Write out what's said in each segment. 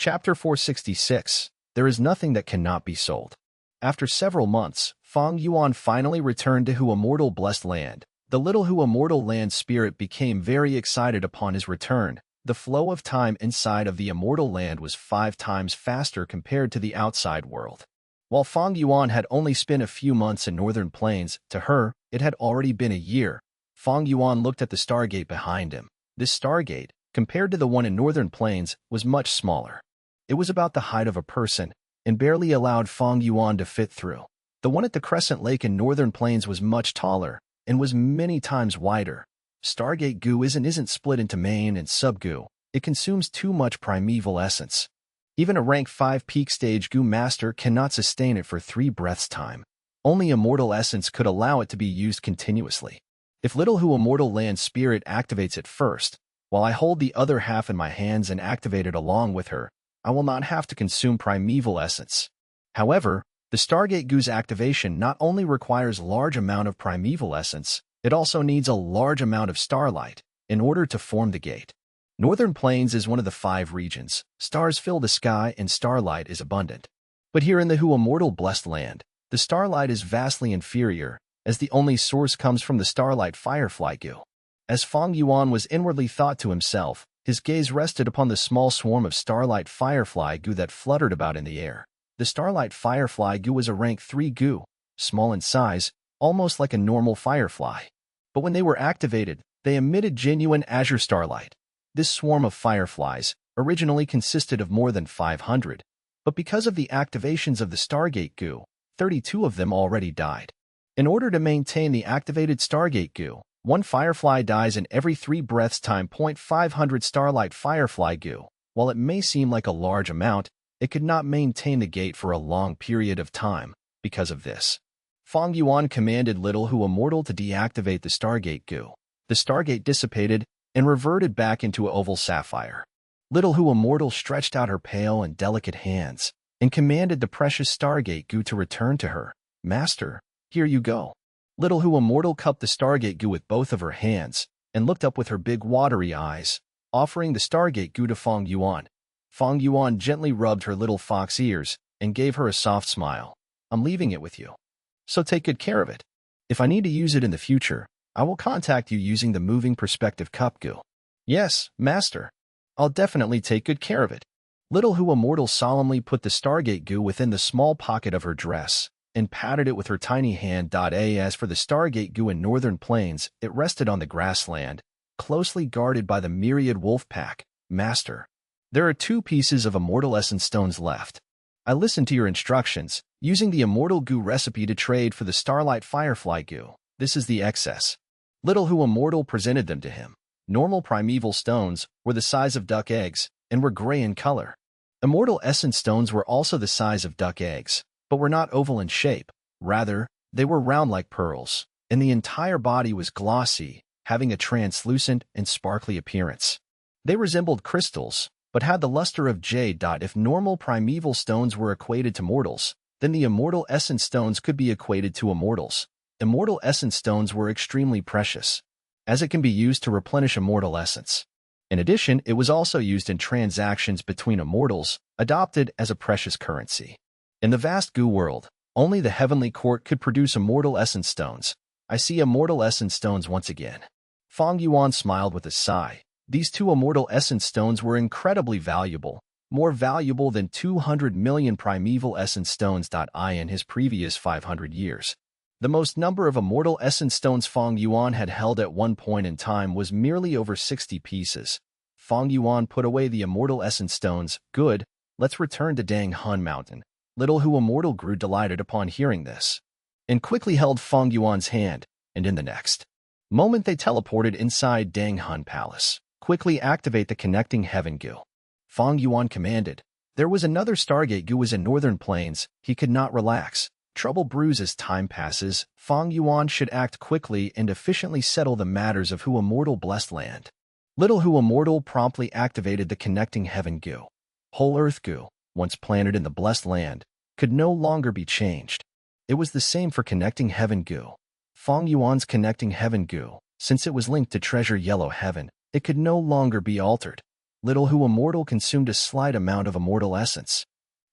Chapter 466. There is nothing that cannot be sold. After several months, Fang Yuan finally returned to Hu Immortal Blessed Land. The little Hu Immortal Land spirit became very excited upon his return. The flow of time inside of the Immortal Land was 5 times faster compared to the outside world. While Fang Yuan had only spent a few months in Northern Plains, to her, it had already been a year. Fang Yuan looked at the Stargate behind him. This Stargate, compared to the one in Northern Plains, was much smaller. It was about the height of a person, and barely allowed Fang Yuan to fit through. The one at the Crescent Lake in Northern Plains was much taller, and was many times wider. Stargate goo isn't split into main and sub-goo. It consumes too much primeval essence. Even a rank 5 peak stage goo master cannot sustain it for 3 breaths time. Only immortal essence could allow it to be used continuously. If little Hu Immortal Land spirit activates it first, while I hold the other half in my hands and activate it along with her, I will not have to consume primeval essence. However, the Stargate goo's activation not only requires large amount of primeval essence, it also needs a large amount of starlight in order to form the gate. Northern Plains is one of the 5 regions. Stars fill the sky and starlight is abundant. But here in the Hu Immortal Blessed Land, the starlight is vastly inferior, as the only source comes from the starlight firefly goo. As Fang Yuan was inwardly thought to himself, his gaze rested upon the small swarm of starlight firefly goo that fluttered about in the air. The starlight firefly goo was a rank 3 goo, small in size, almost like a normal firefly. But when they were activated, they emitted genuine azure starlight. This swarm of fireflies originally consisted of more than 500, but because of the activations of the Stargate goo, 32 of them already died. In order to maintain the activated Stargate goo, 1 firefly dies in every 3 breaths time. 500 starlight firefly goo. While it may seem like a large amount, it could not maintain the gate for a long period of time. Because of this, Fang Yuan commanded little Hu Immortal to deactivate the Stargate goo. The Stargate dissipated and reverted back into an oval sapphire. Little Hu Immortal stretched out her pale and delicate hands and commanded the precious Stargate goo to return to her. Master, here you go. Little Hu Immortal cupped the Stargate goo with both of her hands and looked up with her big watery eyes, offering the Stargate goo to Fang Yuan. Fang Yuan gently rubbed her little fox ears and gave her a soft smile. I'm leaving it with you, so take good care of it. If I need to use it in the future, I will contact you using the moving perspective cup goo. Yes, Master. I'll definitely take good care of it. Little Hu Immortal solemnly put the Stargate goo within the small pocket of her dress and patted it with her tiny hand. As for the Stargate goo in Northern Plains, it rested on the grassland, closely guarded by the myriad wolf pack. Master, there are 2 pieces of immortal essence stones left. I listened to your instructions, using the immortal goo recipe to trade for the starlight firefly goo. This is the excess. Little Hu Immortal presented them to him. Normal primeval stones were the size of duck eggs and were gray in color. Immortal essence stones were also the size of duck eggs, but were not oval in shape. Rather, they were round like pearls, and the entire body was glossy, having a translucent and sparkly appearance. They resembled crystals, but had the luster of jade. If normal primeval stones were equated to mortals, then the immortal essence stones could be equated to immortals. Immortal essence stones were extremely precious, as it can be used to replenish immortal essence. In addition, it was also used in transactions between immortals, adopted as a precious currency. In the vast goo world, only the heavenly court could produce immortal essence stones. I see immortal essence stones once again. Fang Yuan smiled with a sigh. These 2 immortal essence stones were incredibly valuable, more valuable than 200 million primeval essence stones. In his previous 500 years. The most number of immortal essence stones Fang Yuan had held at one point in time was merely over 60 pieces. Fang Yuan put away the immortal essence stones. Good, let's return to Dang Hun Mountain. Little Hu Immortal grew delighted upon hearing this, and quickly held Fang Yuan's hand, and in the next moment they teleported inside Dang Hun Palace. Quickly activate the connecting heaven goo. Fang Yuan commanded. There was another Stargate goo was in Northern Plains. He could not relax. Trouble brews as time passes. Fang Yuan should act quickly and efficiently settle the matters of Hu Immortal Blessed Land. Little Hu Immortal promptly activated the connecting heaven goo. Whole earth goo, once planted in the Blessed Land, could no longer be changed. It was the same for connecting heaven goo. Fang Yuan's connecting heaven goo, since it was linked to treasure yellow heaven, it could no longer be altered. Little Who Immortal consumed a slight amount of immortal essence,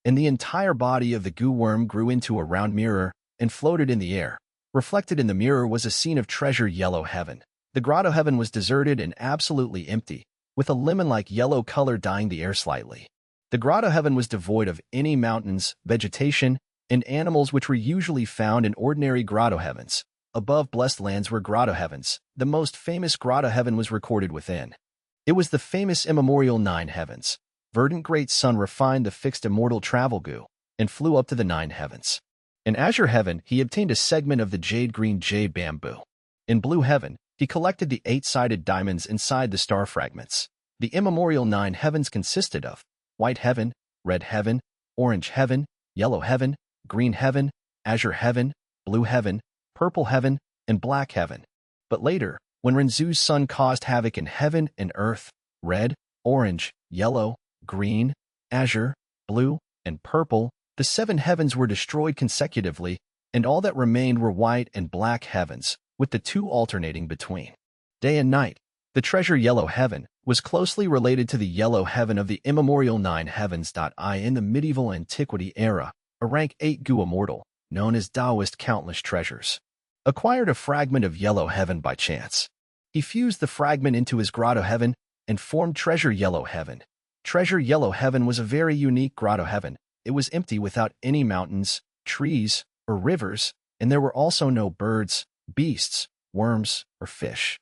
and the entire body of the goo worm grew into a round mirror and floated in the air. Reflected in the mirror was a scene of treasure yellow heaven. The grotto heaven was deserted and absolutely empty, with a lemon-like yellow color dyeing the air slightly. The grotto heaven was devoid of any mountains, vegetation, and animals which were usually found in ordinary grotto heavens. Above blessed lands were grotto heavens. The most famous grotto heaven was recorded within. It was the famous immemorial 9 heavens. Verdant great sun refined the fixed immortal travel goo and flew up to the 9 heavens. In azure heaven, he obtained a segment of the jade-green jade bamboo. In blue heaven, he collected the 8-sided diamonds inside the star fragments. The immemorial 9 heavens consisted of white heaven, red heaven, orange heaven, yellow heaven, green heaven, azure heaven, blue heaven, purple heaven, and black heaven. But later, when Renzu's sun caused havoc in heaven and earth, red, orange, yellow, green, azure, blue, and purple, the 7 heavens were destroyed consecutively, and all that remained were white and black heavens, with the 2 alternating between. Day and night. The treasure yellow heaven was closely related to the yellow heaven of the immemorial 9 heavens. In the medieval antiquity era, a rank 8 goo immortal, known as Taoist countless treasures, acquired a fragment of yellow heaven by chance. He fused the fragment into his grotto heaven and formed treasure yellow heaven. Treasure yellow heaven was a very unique grotto heaven. It was empty without any mountains, trees, or rivers, and there were also no birds, beasts, worms, or fish.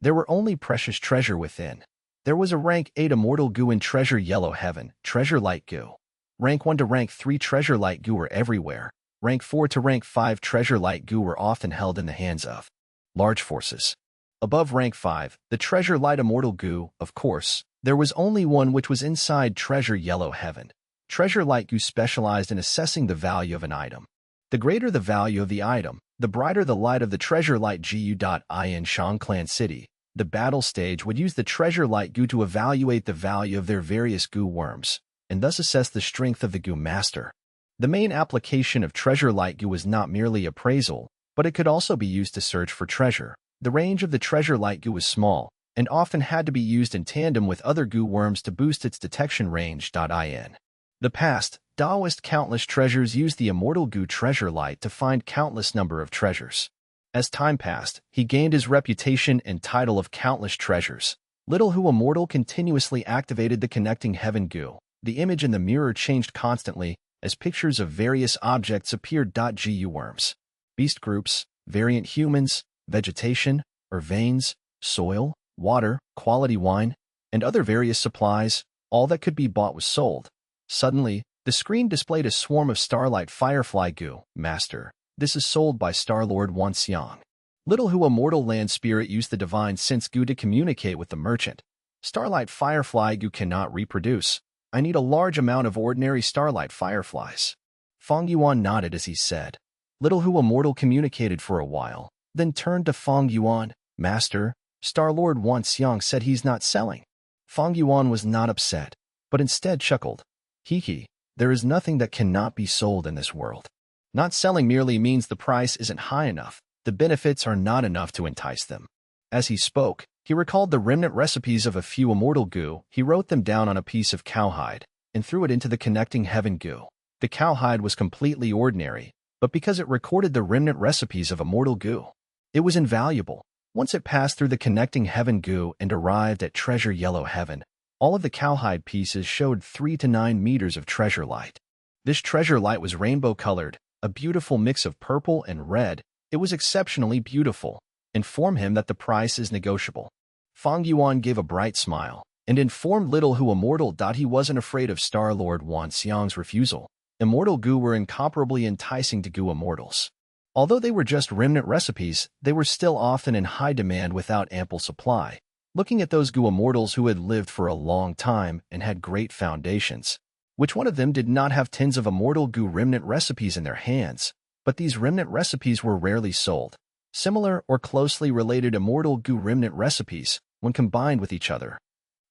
There were only precious treasure within. There was a rank 8 immortal goo in treasure yellow heaven, treasure light goo. Rank 1 to rank 3 treasure light goo were everywhere. Rank 4 to rank 5 treasure light goo were often held in the hands of large forces. Above rank 5, the treasure light immortal goo, of course, there was only one which was inside treasure yellow heaven. Treasure light goo specialized in assessing the value of an item. The greater the value of the item, the brighter the light of the treasure light gu. In Shang Clan City, the battle stage would use the treasure light goo to evaluate the value of their various goo worms, and thus assess the strength of the goo master. The main application of treasure light goo was not merely appraisal, but it could also be used to search for treasure. The range of the treasure light goo was small, and often had to be used in tandem with other goo worms to boost its detection range. In the past, Taoist countless treasures used the immortal goo treasure light to find countless number of treasures. As time passed, he gained his reputation and title of countless treasures. Little Who Immortal continuously activated the connecting heaven goo. The image in the mirror changed constantly as pictures of various objects appeared. Gu worms, beast groups, variant humans, vegetation, or veins, soil, water, quality wine, and other various supplies, all that could be bought was sold. Suddenly, the screen displayed a swarm of starlight firefly goo. Master, this is sold by Star-Lord Wan Xiang. Little Who Immortal Land Spirit used the divine sense goo to communicate with the merchant. Starlight firefly goo cannot reproduce. I need a large amount of ordinary starlight fireflies. Fang Yuan nodded as he said. Little Who Immortal communicated for a while, then turned to Fang Yuan. Master, Star-Lord Wan Xiang said he's not selling. Fang Yuan was not upset, but instead chuckled. Hee, there is nothing that cannot be sold in this world. Not selling merely means the price isn't high enough. The benefits are not enough to entice them. As he spoke, he recalled the remnant recipes of a few immortal goo. He wrote them down on a piece of cowhide and threw it into the connecting heaven goo. The cowhide was completely ordinary, but because it recorded the remnant recipes of immortal goo, it was invaluable. Once it passed through the connecting heaven goo and arrived at treasure yellow heaven, all of the cowhide pieces showed 3 to 9 meters of treasure light. This treasure light was rainbow-colored, a beautiful mix of purple and red. It was exceptionally beautiful. Inform him that the price is negotiable. Fang Yuan gave a bright smile and informed Little Who Immortal. He wasn't afraid of Star-Lord Wan Xiang's refusal. Immortal goo were incomparably enticing to goo immortals. Although they were just remnant recipes, they were still often in high demand without ample supply. Looking at those goo immortals who had lived for a long time and had great foundations, which one of them did not have tins of immortal goo remnant recipes in their hands? But these remnant recipes were rarely sold. Similar or closely related immortal goo remnant recipes, when combined with each other,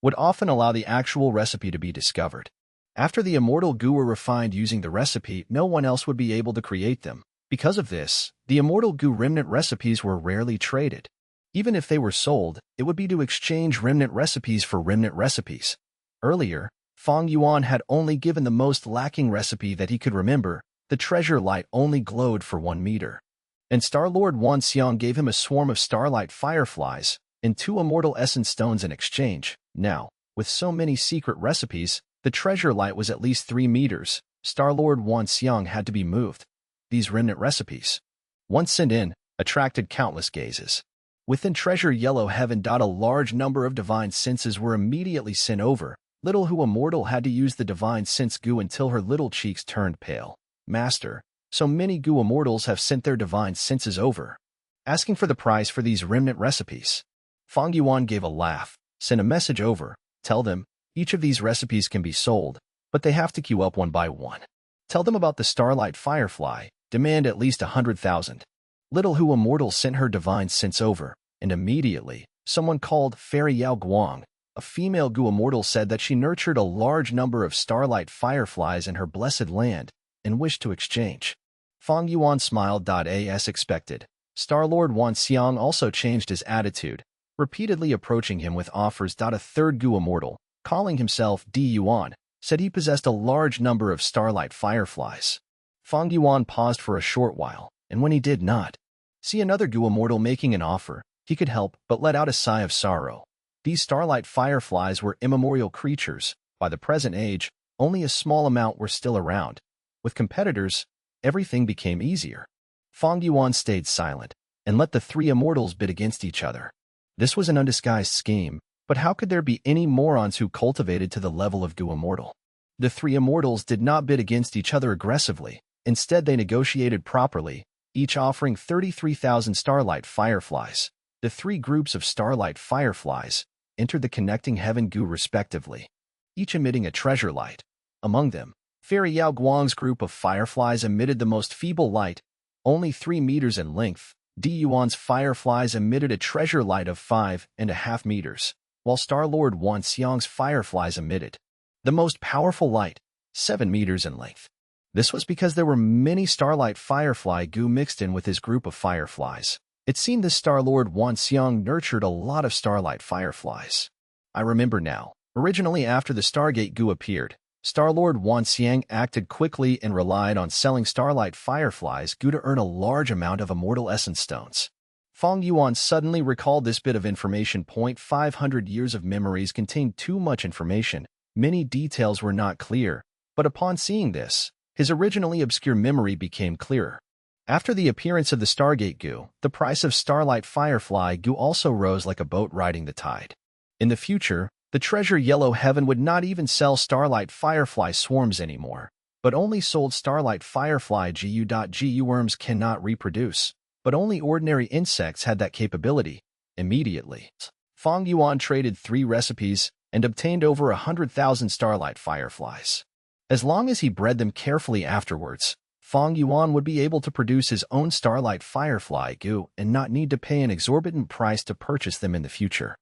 would often allow the actual recipe to be discovered. After the immortal goo were refined using the recipe, no one else would be able to create them. Because of this, the immortal goo remnant recipes were rarely traded. Even if they were sold, it would be to exchange remnant recipes for remnant recipes. Earlier, Fang Yuan had only given the most lacking recipe that he could remember. The treasure light only glowed for 1 meter. And Star-Lord Wan Xiang gave him a swarm of starlight fireflies and 2 immortal essence stones in exchange. Now, with so many secret recipes, the treasure light was at least 3 meters. Star-Lord Wan Xiang had to be moved. These remnant recipes, once sent in, attracted countless gazes. Within treasure yellow heaven, a large number of divine senses were immediately sent over. Little Hu Immortal had to use the divine sense goo until her little cheeks turned pale. Master, so many Gu Immortals have sent their divine senses over, asking for the price for these remnant recipes. Fang Yuan gave a laugh, sent a message over. Tell them, each of these recipes can be sold, but they have to queue up one by one. Tell them about the starlight firefly, demand at least 100,000. Little Hu Immortal sent her divine sense over, and immediately, someone called Fairy Yao Guang, a female Gu Immortal, said that she nurtured a large number of starlight fireflies in her blessed land and wished to exchange. Fang Yuan smiled as expected. Star-Lord Wan Xiang also changed his attitude, repeatedly approaching him with offers. A third Gu Immortal, calling himself Di Yuan, said he possessed a large number of starlight fireflies. Fang Yuan paused for a short while, and when he did not see another Gu Immortal making an offer, he could help but let out a sigh of sorrow. These starlight fireflies were immemorial creatures. By the present age, only a small amount were still around. With competitors, everything became easier. Fang Yuan stayed silent and let the 3 immortals bid against each other. This was an undisguised scheme, but how could there be any morons who cultivated to the level of Gu Immortal? The 3 immortals did not bid against each other aggressively. Instead, they negotiated properly, each offering 33,000 starlight fireflies. The 3 groups of starlight fireflies entered the connecting heaven Gu respectively, each emitting a treasure light. Among them, Fairy Yao Guang's group of fireflies emitted the most feeble light, only 3 meters in length. Di Yuan's fireflies emitted a treasure light of 5.5 meters, while Star-Lord Wan Xiang's fireflies emitted the most powerful light, 7 meters in length. This was because there were many starlight firefly Gu mixed in with his group of fireflies. It seemed this Star-Lord Wan Xiang nurtured a lot of starlight fireflies. I remember now. Originally, after the Stargate Gu appeared, Star-Lord Wan Xiang acted quickly and relied on selling starlight fireflies Gu to earn a large amount of immortal essence stones. Fang Yuan suddenly recalled this bit of information. 500 years of memories contained too much information. Many details were not clear, but upon seeing this, his originally obscure memory became clearer. After the appearance of the Stargate Gu, the price of starlight firefly Gu also rose like a boat riding the tide. In the future, the treasure yellow heaven would not even sell starlight firefly swarms anymore, but only sold starlight firefly Gu. Gu worms cannot reproduce, but only ordinary insects had that capability. Immediately, Fang Yuan traded 3 recipes and obtained over 100,000 starlight fireflies. As long as he bred them carefully afterwards, Fang Yuan would be able to produce his own starlight firefly Gu and not need to pay an exorbitant price to purchase them in the future.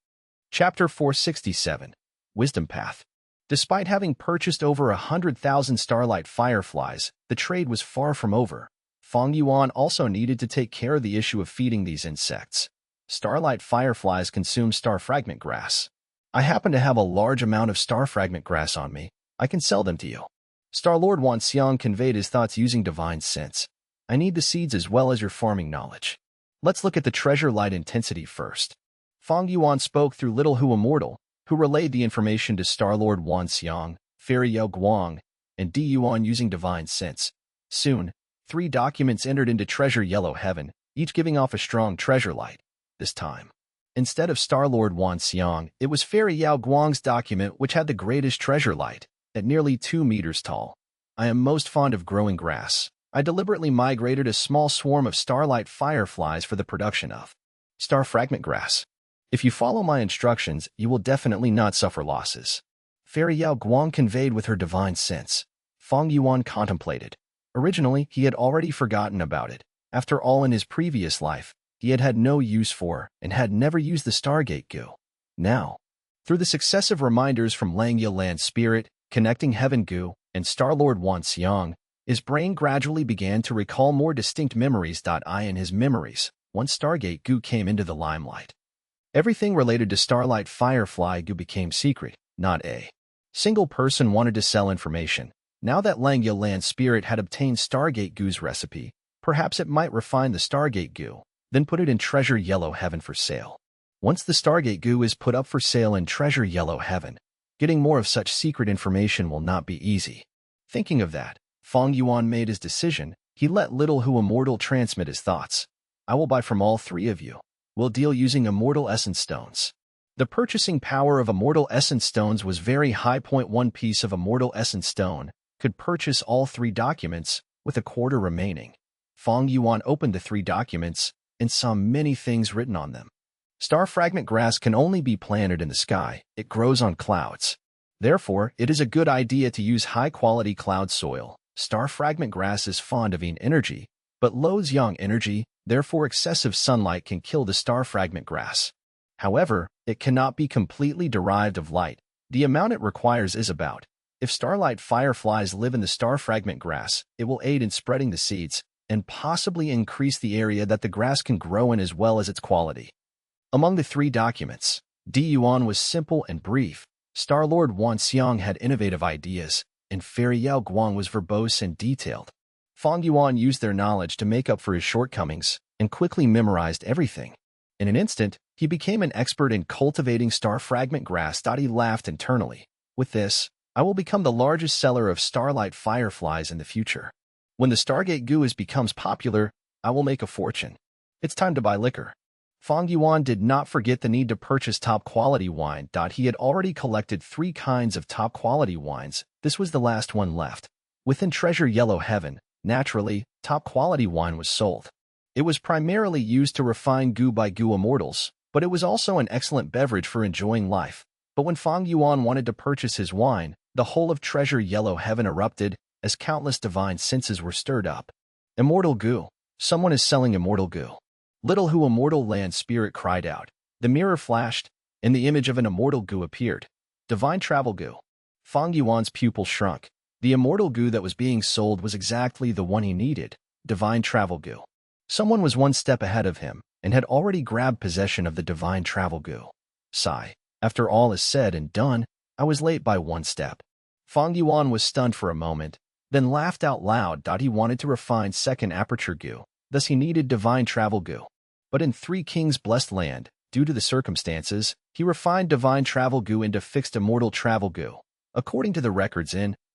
Chapter 467. Wisdom Path. Despite having purchased over 100,000 starlight fireflies, the trade was far from over. Fang Yuan also needed to take care of the issue of feeding these insects. Starlight fireflies consume star fragment grass. I happen to have a large amount of star fragment grass on me. I can sell them to you. Star-Lord Wan Xiang conveyed his thoughts using divine sense. I need the seeds as well as your farming knowledge. Let's look at the treasure light intensity first. Fang Yuan spoke through Little Hu Immortal, who relayed the information to Star-Lord Wan Xiang, Fairy Yao Guang, and Di Yuan using divine sense. Soon, 3 documents entered into treasure yellow heaven, each giving off a strong treasure light. This time, instead of Star-Lord Wan Xiang, it was Fairy Yao Guang's document which had the greatest treasure light, at nearly 2 meters tall. I am most fond of growing grass. I deliberately migrated a small swarm of starlight fireflies for the production of star fragment grass. If you follow my instructions, you will definitely not suffer losses. Fairy Yao Guang conveyed with her divine sense. Fang Yuan contemplated. Originally, he had already forgotten about it. After all, in his previous life, he had had no use for and had never used the Stargate Gu. Now, through the successive reminders from Langya Land Spirit, Connecting Heaven Gu, and Star-Lord Wan Xiang, his brain gradually began to recall more distinct memories. In his memories, once Stargate Gu came into the limelight, everything related to starlight firefly Gu became secret, not a Single person wanted to sell information. Now that Langya land spirit had obtained Stargate Goo's recipe, perhaps it might refine the Stargate Goo, then put it in Treasure Yellow Heaven for sale. Once the Stargate Goo is put up for sale in Treasure Yellow Heaven, getting more of such secret information will not be easy. Thinking of that, Fang Yuan made his decision. He let Little Who Immortal transmit his thoughts. I will buy from all three of you. We'll deal using Immortal Essence Stones. The purchasing power of Immortal Essence Stones was very high. One piece of Immortal Essence Stone could purchase all three documents, with a quarter remaining. Fang Yuan opened the three documents and saw many things written on them. Star fragment grass can only be planted in the sky. It grows on clouds. Therefore, it is a good idea to use high-quality cloud soil. Star fragment grass is fond of energy, but loathes yang energy, therefore excessive sunlight can kill the star fragment grass. However, it cannot be completely derived of light. The amount it requires is about. If starlight fireflies live in the star fragment grass, it will aid in spreading the seeds and possibly increase the area that the grass can grow in as well as its quality. Among the three documents, Di Yuan was simple and brief. Star-Lord Wan Xiang had innovative ideas, and Fairy Yao Guang was verbose and detailed. Fang Yuan used their knowledge to make up for his shortcomings and quickly memorized everything. In an instant, he became an expert in cultivating star fragment grass. He laughed internally. With this, I will become the largest seller of starlight fireflies in the future. When the Stargate Goo becomes popular, I will make a fortune. It's time to buy liquor. Fang Yuan did not forget the need to purchase top-quality wine. He had already collected 3 kinds of top-quality wines. This was the last one left. Within Treasure Yellow Heaven, naturally, top-quality wine was sold. It was primarily used to refine Goo by Goo immortals, but it was also an excellent beverage for enjoying life. But when Fang Yuan wanted to purchase his wine, the whole of Treasure Yellow Heaven erupted, as countless divine senses were stirred up. Immortal Goo. Someone is selling immortal Goo. Little Who Immortal Land Spirit cried out. The mirror flashed, and the image of an immortal Goo appeared. Divine Travel Goo. Fang Yuan's pupil shrunk. The immortal Goo that was being sold was exactly the one he needed, Divine Travel Goo. Someone was one step ahead of him, and had already grabbed possession of the Divine Travel Goo. Sigh. After all is said and done, I was late by one step. Fang Yuan was stunned for a moment, then laughed out loud. He wanted to refine second aperture Goo. Thus he needed Divine Travel Goo. But in Three Kings' blessed land, due to the circumstances, he refined Divine Travel Goo into fixed Immortal Travel Goo. According to the records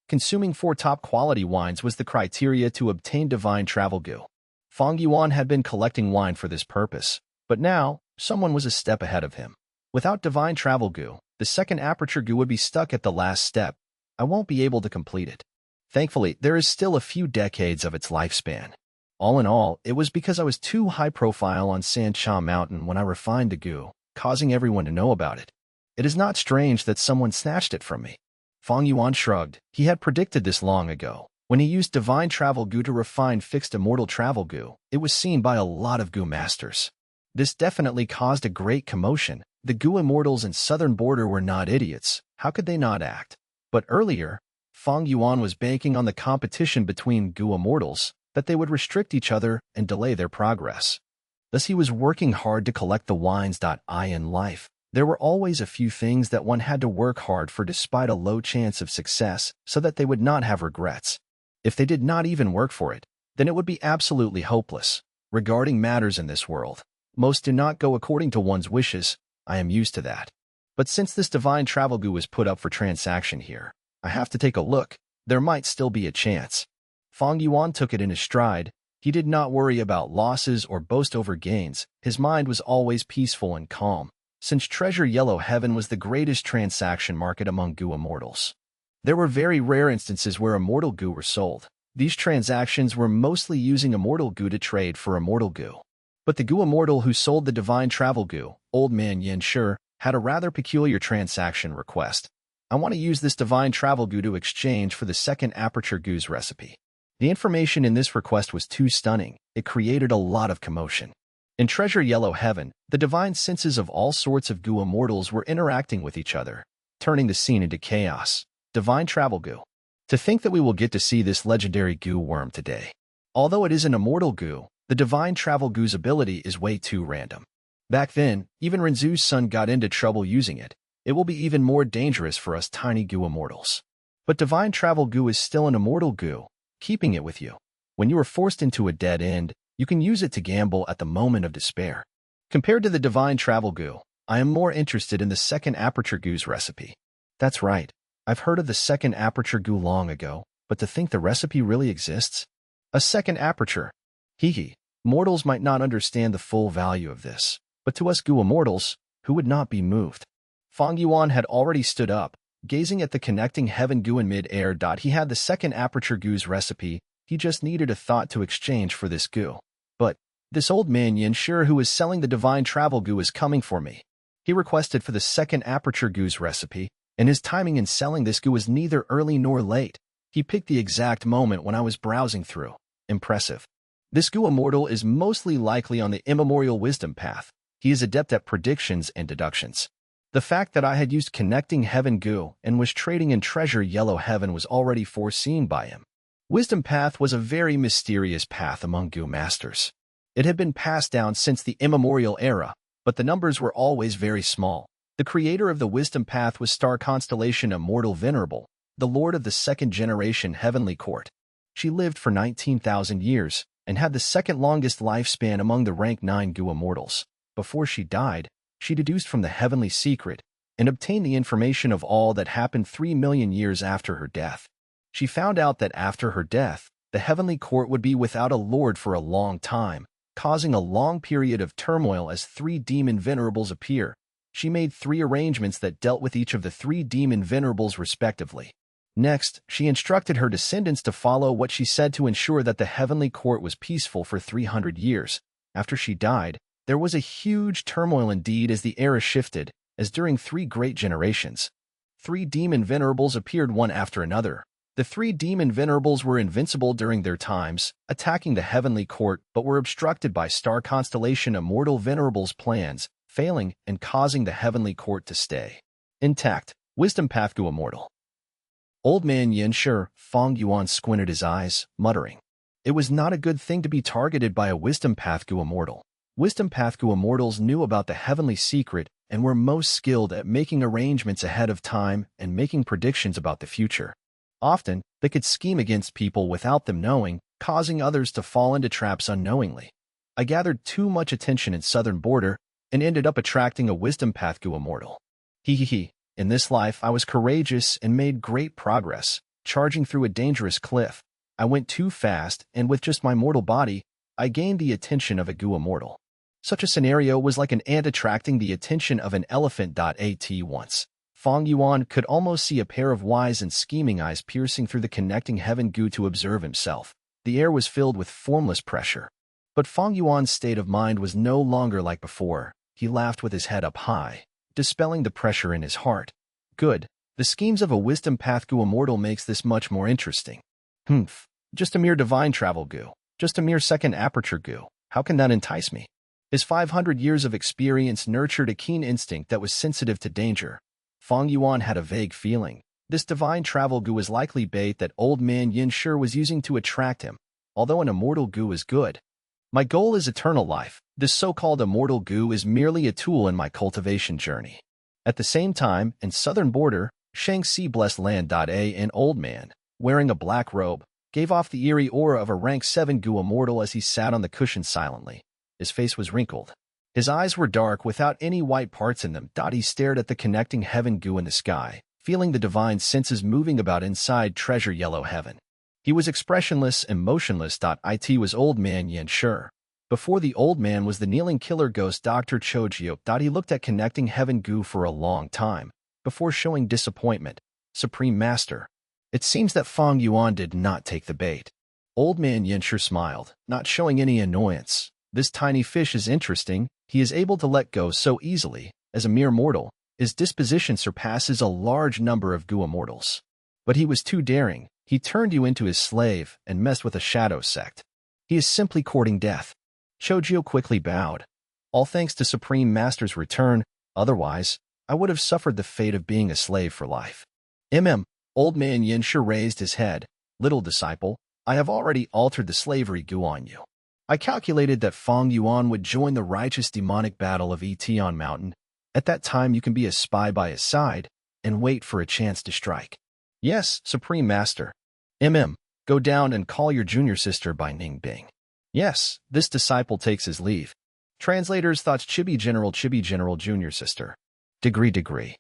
consuming 4 top-quality wines was the criteria to obtain Divine Travel Goo. Fang Yuan had been collecting wine for this purpose, but now, someone was a step ahead of him. Without Divine Travel Goo, the second aperture Goo would be stuck at the last step. I won't be able to complete it. Thankfully, there is still a few decades of its lifespan. All in all, it was because I was too high profile on Sancha Mountain when I refined the Goo, causing everyone to know about it. It is not strange that someone snatched it from me. Fang Yuan shrugged. He had predicted this long ago. When he used Divine Travel Goo to refine fixed Immortal Travel Goo, it was seen by a lot of Goo masters. This definitely caused a great commotion. The Goo Immortals in southern border were not idiots. How could they not act? But earlier, Fang Yuan was banking on the competition between Goo Immortals, that they would restrict each other and delay their progress. Thus he was working hard to collect the wines. In life, there were always a few things that one had to work hard for despite a low chance of success so that they would not have regrets. If they did not even work for it, then it would be absolutely hopeless. Regarding matters in this world, most do not go according to one's wishes. I am used to that. But since this Divine Travel Goo was put up for transaction here, I have to take a look. There might still be a chance. Fang Yuan took it in his stride. He did not worry about losses or boast over gains. His mind was always peaceful and calm, since Treasure Yellow Heaven was the greatest transaction market among Goo Immortals. There were very rare instances where Immortal Goo were sold. These transactions were mostly using Immortal Goo to trade for Immortal Goo. But the Goo Immortal who sold the Divine Travel Goo, Old Man Yin Shi, had a rather peculiar transaction request. I want to use this Divine Travel Goo to exchange for the second aperture Goo's recipe. The information in this request was too stunning. It created a lot of commotion. In Treasure Yellow Heaven, the divine senses of all sorts of Goo Immortals were interacting with each other, turning the scene into chaos. Divine Travel Goo. To think that we will get to see this legendary Goo worm today. Although it is an immortal Goo, the Divine Travel Goo's ability is way too random. Back then, even Renzu's son got into trouble using it. it will be even more dangerous for us tiny goo immortals. But divine travel goo is still an immortal goo, keeping it with you. When you are forced into a dead end, you can use it to gamble at the moment of despair. Compared to the divine travel goo, I am more interested in the second aperture goo's recipe. That's right, I've heard of the second aperture goo long ago, but to think the recipe really exists? A second aperture. Hee. Mortals might not understand the full value of this, but to us goo immortals, who would not be moved? Fang Yuan had already stood up, gazing at the connecting heaven goo in mid-air. He had the second aperture goo's recipe, he just needed a thought to exchange for this goo. But this old man Yanshi who is selling the divine travel goo is coming for me. He requested for the second aperture goo's recipe, and his timing in selling this goo was neither early nor late. He picked the exact moment when I was browsing through. Impressive. This goo immortal is mostly likely on the immemorial wisdom path. He is adept at predictions and deductions. The fact that I had used connecting heaven goo and was trading in treasure yellow heaven was already foreseen by him. Wisdom path was a very mysterious path among goo masters. It had been passed down since the immemorial era, but the numbers were always very small. The creator of the wisdom path was star constellation Immortal Venerable, the lord of the second generation heavenly court. She lived for 19,000 years and had the second longest lifespan among the rank 9 goo immortals. Before she died, she deduced from the heavenly secret and obtained the information of all that happened 3 million years after her death. She found out that after her death, the heavenly court would be without a lord for a long time, causing a long period of turmoil as 3 demon venerables appear. She made 3 arrangements that dealt with each of the 3 demon venerables respectively. Next, she instructed her descendants to follow what she said to ensure that the heavenly court was peaceful for 300 years. After she died, there was a huge turmoil indeed as the era shifted, as during 3 great generations. 3 demon venerables appeared one after another. The 3 demon venerables were invincible during their times, attacking the heavenly court but were obstructed by star constellation Immortal Venerable's plans, failing and causing the heavenly court to stay intact. Wisdom path goo immortal. Old man Yanshi, Fang Yuan squinted his eyes, muttering. It was not a good thing to be targeted by a wisdom path goo immortal. Wisdom path goo immortals knew about the heavenly secret and were most skilled at making arrangements ahead of time and making predictions about the future. Often, they could scheme against people without them knowing, causing others to fall into traps unknowingly. I gathered too much attention in southern border and ended up attracting a wisdom path goo immortal. Hee. In this life, I was courageous and made great progress, charging through a dangerous cliff. I went too fast, and with just my mortal body, I gained the attention of a goo immortal. Such a scenario was like an ant attracting the attention of an elephant. At once, Fang Yuan could almost see a pair of wise and scheming eyes piercing through the connecting heaven goo to observe himself. The air was filled with formless pressure. But Fang Yuan's state of mind was no longer like before. He laughed with his head up high, dispelling the pressure in his heart. Good. The schemes of a wisdom path goo immortal makes this much more interesting. Just a mere divine travel goo. Just a mere second aperture goo. How can that entice me? His 500 years of experience nurtured a keen instinct that was sensitive to danger. Fang Yuan had a vague feeling. This divine travel goo is likely bait that old man Yanshi was using to attract him, although an immortal goo is good. My goal is eternal life. This so-called immortal goo is merely a tool in my cultivation journey. At the same time, in southern border, Shaanxi blessed land. An old man, wearing a black robe, gave off the eerie aura of a rank 7 goo immortal as he sat on the cushion silently. His face was wrinkled. His eyes were dark without any white parts in them. He stared at the connecting heaven goo in the sky, feeling the divine senses moving about inside treasure yellow heaven. He was expressionless and motionless. It was old man Yanshi. Before the old man was the kneeling killer ghost Dr. Chojio. He looked at connecting heaven goo for a long time, before showing disappointment. Supreme Master. It seems that Fang Yuan did not take the bait. Old man Yanshi smiled, not showing any annoyance. This tiny fish is interesting. He is able to let go so easily. As a mere mortal, his disposition surpasses a large number of goo immortals. But he was too daring. He turned you into his slave and messed with a shadow sect. He is simply courting death. Chojio quickly bowed. All thanks to Supreme Master's return, otherwise, I would have suffered the fate of being a slave for life. Old man Yanshi raised his head. Little disciple, I have already altered the slavery goo on you. I calculated that Fang Yuan would join the righteous demonic battle of Etion Mountain, At that time, you can be a spy by his side and wait for a chance to strike. Yes, Supreme Master. Go down and call your junior sister by Ning Bing. Yes, this disciple takes his leave. Translators thoughts Chibi General Junior Sister. Degree.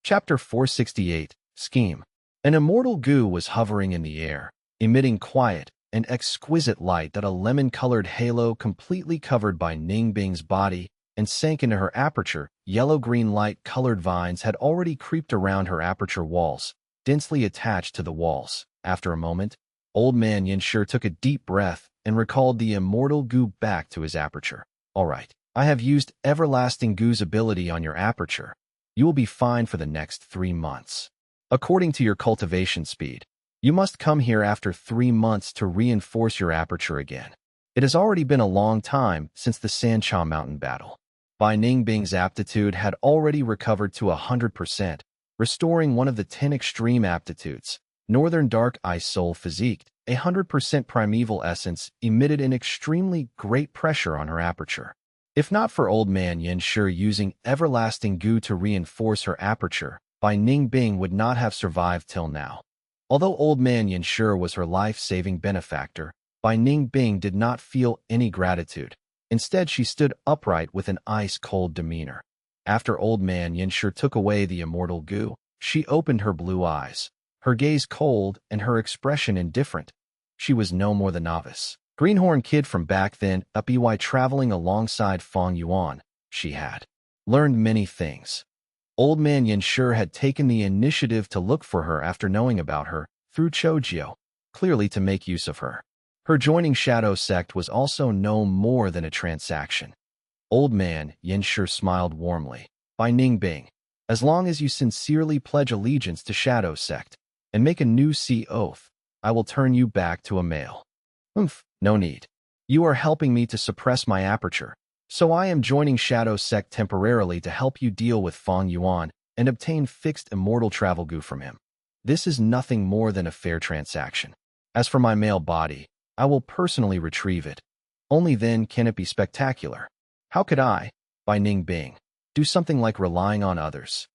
Chapter 468, Scheme. An immortal goo was hovering in the air, emitting quiet and exquisite light that a lemon-colored halo completely covered by Ning Bing's body and sank into her aperture. Yellow-green light-colored vines had already creeped around her aperture walls, densely attached to the walls. After a moment, Old Man Yanshi took a deep breath and recalled the immortal goo back to his aperture. All right, I have used everlasting goo's ability on your aperture. You will be fine for the next 3 months. According to your cultivation speed, you must come here after 3 months to reinforce your aperture again. It has already been a long time since the Sancha Mountain battle. Bai Ning Bing's aptitude had already recovered to 100%, restoring one of the 10 extreme aptitudes. Northern Dark Ice Soul Physique, 100% primeval essence, emitted an extremely great pressure on her aperture. If not for Old Man Yanshi using everlasting goo to reinforce her aperture, Bai Ning Bing would not have survived till now. Although Old Man Yanshi was her life-saving benefactor, Bai Ning Bing did not feel any gratitude. Instead, she stood upright with an ice-cold demeanor. After Old Man Yanshi took away the immortal goo, she opened her blue eyes, her gaze cold and her expression indifferent. She was no more the novice greenhorn kid from back then, traveling alongside Fang Yuan. She had learned many things. Old Man Yanshi had taken the initiative to look for her after knowing about her through Chojio, clearly to make use of her. Her joining Shadow Sect was also no more than a transaction. Old Man Yanshi smiled warmly. Bai Ning Bing, as long as you sincerely pledge allegiance to Shadow Sect and make a new sea oath, I will turn you back to a male. No need. You are helping me to suppress my aperture, so I am joining Shadow Sect temporarily to help you deal with Fang Yuan and obtain fixed immortal travel goo from him. This is nothing more than a fair transaction. As for my male body, I will personally retrieve it. Only then can it be spectacular. How could I, Bai Ning Bing, do something like relying on others?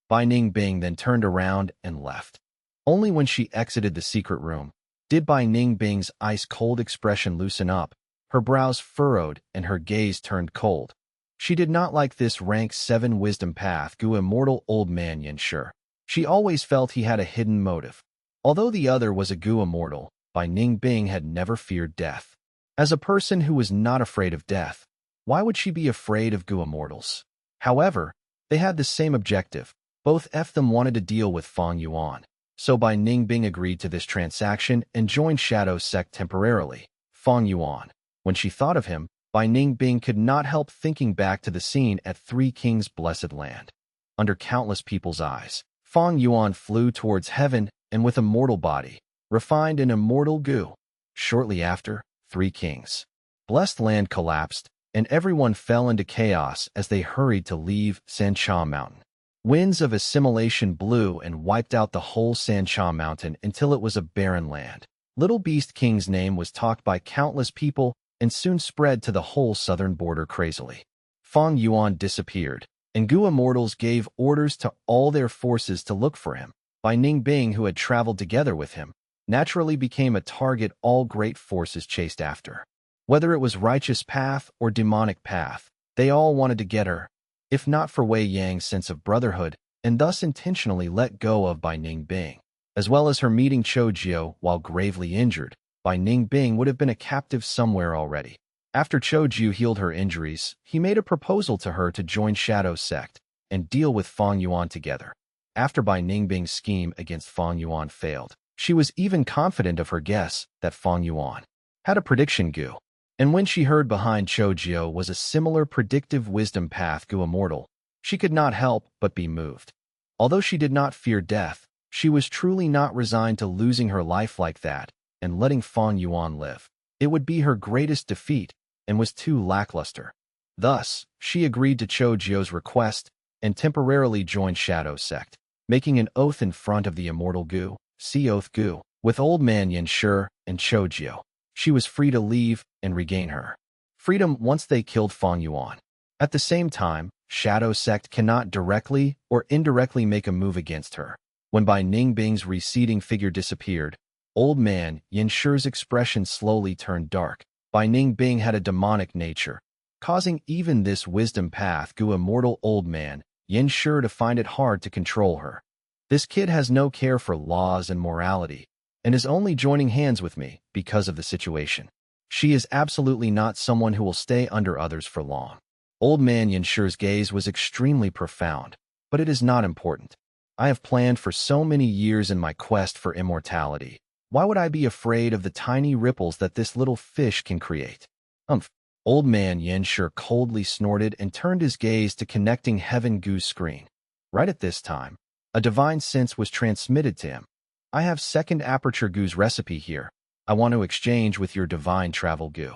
Bai Ning Bing then turned around and left. Only when she exited the secret room did Bai Ning Bing's ice-cold expression loosen up, her brows furrowed and her gaze turned cold. She did not like this rank 7 wisdom path goo immortal Old Man Yanshi. She always felt he had a hidden motive. Although the other was a goo immortal, Bai Ning Bing had never feared death. As a person who was not afraid of death, why would she be afraid of goo immortals? However, they had the same objective. Both of them wanted to deal with Fang Yuan. So Bai Ning Bing agreed to this transaction and joined Shadow Sect temporarily. Fang Yuan. When she thought of him, Bai Ning Bing could not help thinking back to the scene at Three Kings' blessed land. Under countless people's eyes, Fang Yuan flew towards heaven and with a mortal body, refined in immortal goo. Shortly after, Three Kings' blessed land collapsed, and everyone fell into chaos as they hurried to leave Sancha Mountain. Winds of assimilation blew and wiped out the whole Sancha Mountain until it was a barren land. Little Beast King's name was talked by countless people and soon spread to the whole southern border crazily. Fang Yuan disappeared, and goo immortals gave orders to all their forces to look for him. Bai Ning Bing, who had traveled together with him, naturally became a target all great forces chased after. Whether it was righteous path or demonic path, they all wanted to get her. If not for Wei Yang's sense of brotherhood, and thus intentionally let go of Bai Ning Bing, as well as her meeting Chojio while gravely injured, Bai Ning Bing would have been a captive somewhere already. After Chojio healed her injuries, he made a proposal to her to join Shadow Sect and deal with Fang Yuan together. After Bai Ning Bing's scheme against Fang Yuan failed, she was even confident of her guess that Fang Yuan had a prediction goo. And when she heard behind Chojio was a similar predictive wisdom path goo immortal, she could not help but be moved. Although she did not fear death, she was truly not resigned to losing her life like that and letting Fang Yuan live. It would be her greatest defeat and was too lackluster. Thus, she agreed to Chojio's request and temporarily joined Shadow Sect, making an oath in front of the immortal goo, Sea Oath Goo, with Old Man Yanshi and Chojio. She was free to leave and regain her freedom once they killed Fang Yuan. At the same time, Shadow sect cannot directly or indirectly make a move against her. When Bai Ningbing's receding figure disappeared, old man Yin Shi's expression slowly turned dark. Bai Ningbing had a demonic nature, causing even this wisdom path Gu immortal old man Yin Shi to find it hard to control her. This kid has no care for laws and morality, and is only joining hands with me because of the situation. She is absolutely not someone who will stay under others for long. Old man Yin Shi's gaze was extremely profound, but it is not important. I have planned for so many years in my quest for immortality. Why would I be afraid of the tiny ripples that this little fish can create? Umph. Old man Yin Shi coldly snorted and turned his gaze to connecting Heaven Gu's screen. Right at this time, a divine sense was transmitted to him. I have second aperture Gu's recipe here. I want to exchange with your divine travel Gu.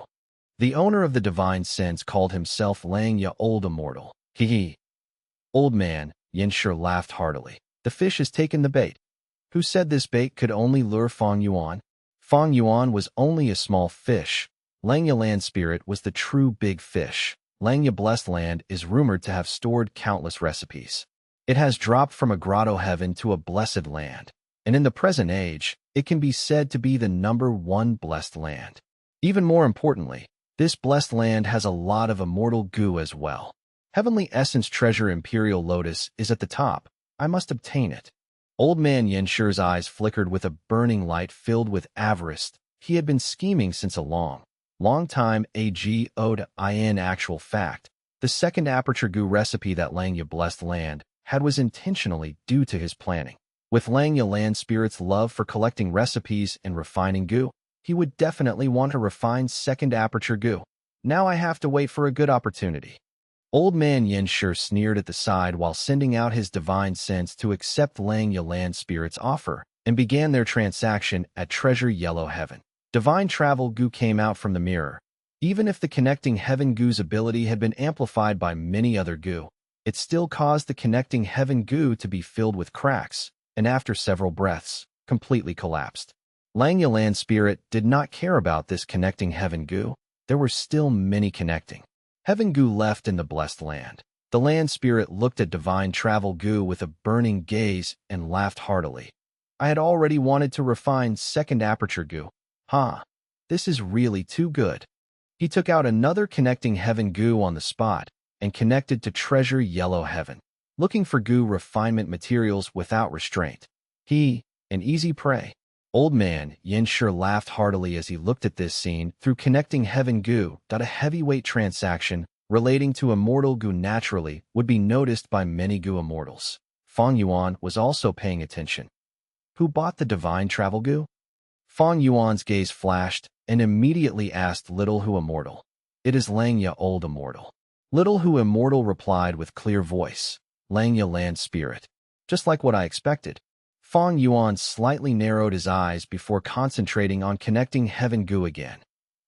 The owner of the divine sense called himself Lang Ya Old Immortal. Hee. Old man Yin Shi laughed heartily. The fish has taken the bait. Who said this bait could only lure Fang Yuan? Fang Yuan was only a small fish. Langya Land Spirit was the true big fish. Langya Blessed Land is rumored to have stored countless recipes. It has dropped from a grotto heaven to a blessed land, and in the present age, it can be said to be the #1 blessed land. Even more importantly, this blessed land has a lot of immortal Gu as well. Heavenly Essence Treasure Imperial Lotus is at the top. I must obtain it. Old man Yin Shi's eyes flickered with a burning light filled with avarice. He had been scheming since a long time ago. In actual fact, the second aperture Gu recipe that Langya Blessed Land had was intentionally due to his planning. With Langya Land Spirit's love for collecting recipes and refining Gu, he would definitely want to refine second aperture Gu. Now I have to wait for a good opportunity. Old man Yin Shi sneered at the side while sending out his divine sense to accept Langya Land Spirit's offer, and began their transaction at Treasure Yellow Heaven. Divine Travel Gu came out from the mirror. Even if the connecting Heaven Gu's ability had been amplified by many other Gu, it still caused the connecting Heaven Gu to be filled with cracks, and after several breaths, completely collapsed. Langya Land Spirit did not care about this connecting Heaven Gu. There were still many connecting Heaven Gu left in the blessed land. The land spirit looked at Divine Travel Gu with a burning gaze and laughed heartily. I had already wanted to refine second aperture Gu. This is really too good. He took out another connecting Heaven Gu on the spot and connected to Treasure Yellow Heaven, looking for Gu refinement materials without restraint. An easy prey. Old man Yin Shi laughed heartily as he looked at this scene through connecting Heaven Gu. A heavyweight transaction relating to immortal Gu naturally would be noticed by many Gu immortals. Fang Yuan was also paying attention. Who bought the divine travel Gu? Fang Yuan's gaze flashed and immediately asked Little Who Immortal. It is Langya Old Immortal. Little Who Immortal replied with clear voice. Langya Land Spirit. Just like what I expected. Fang Yuan slightly narrowed his eyes before concentrating on connecting Heaven Gu again.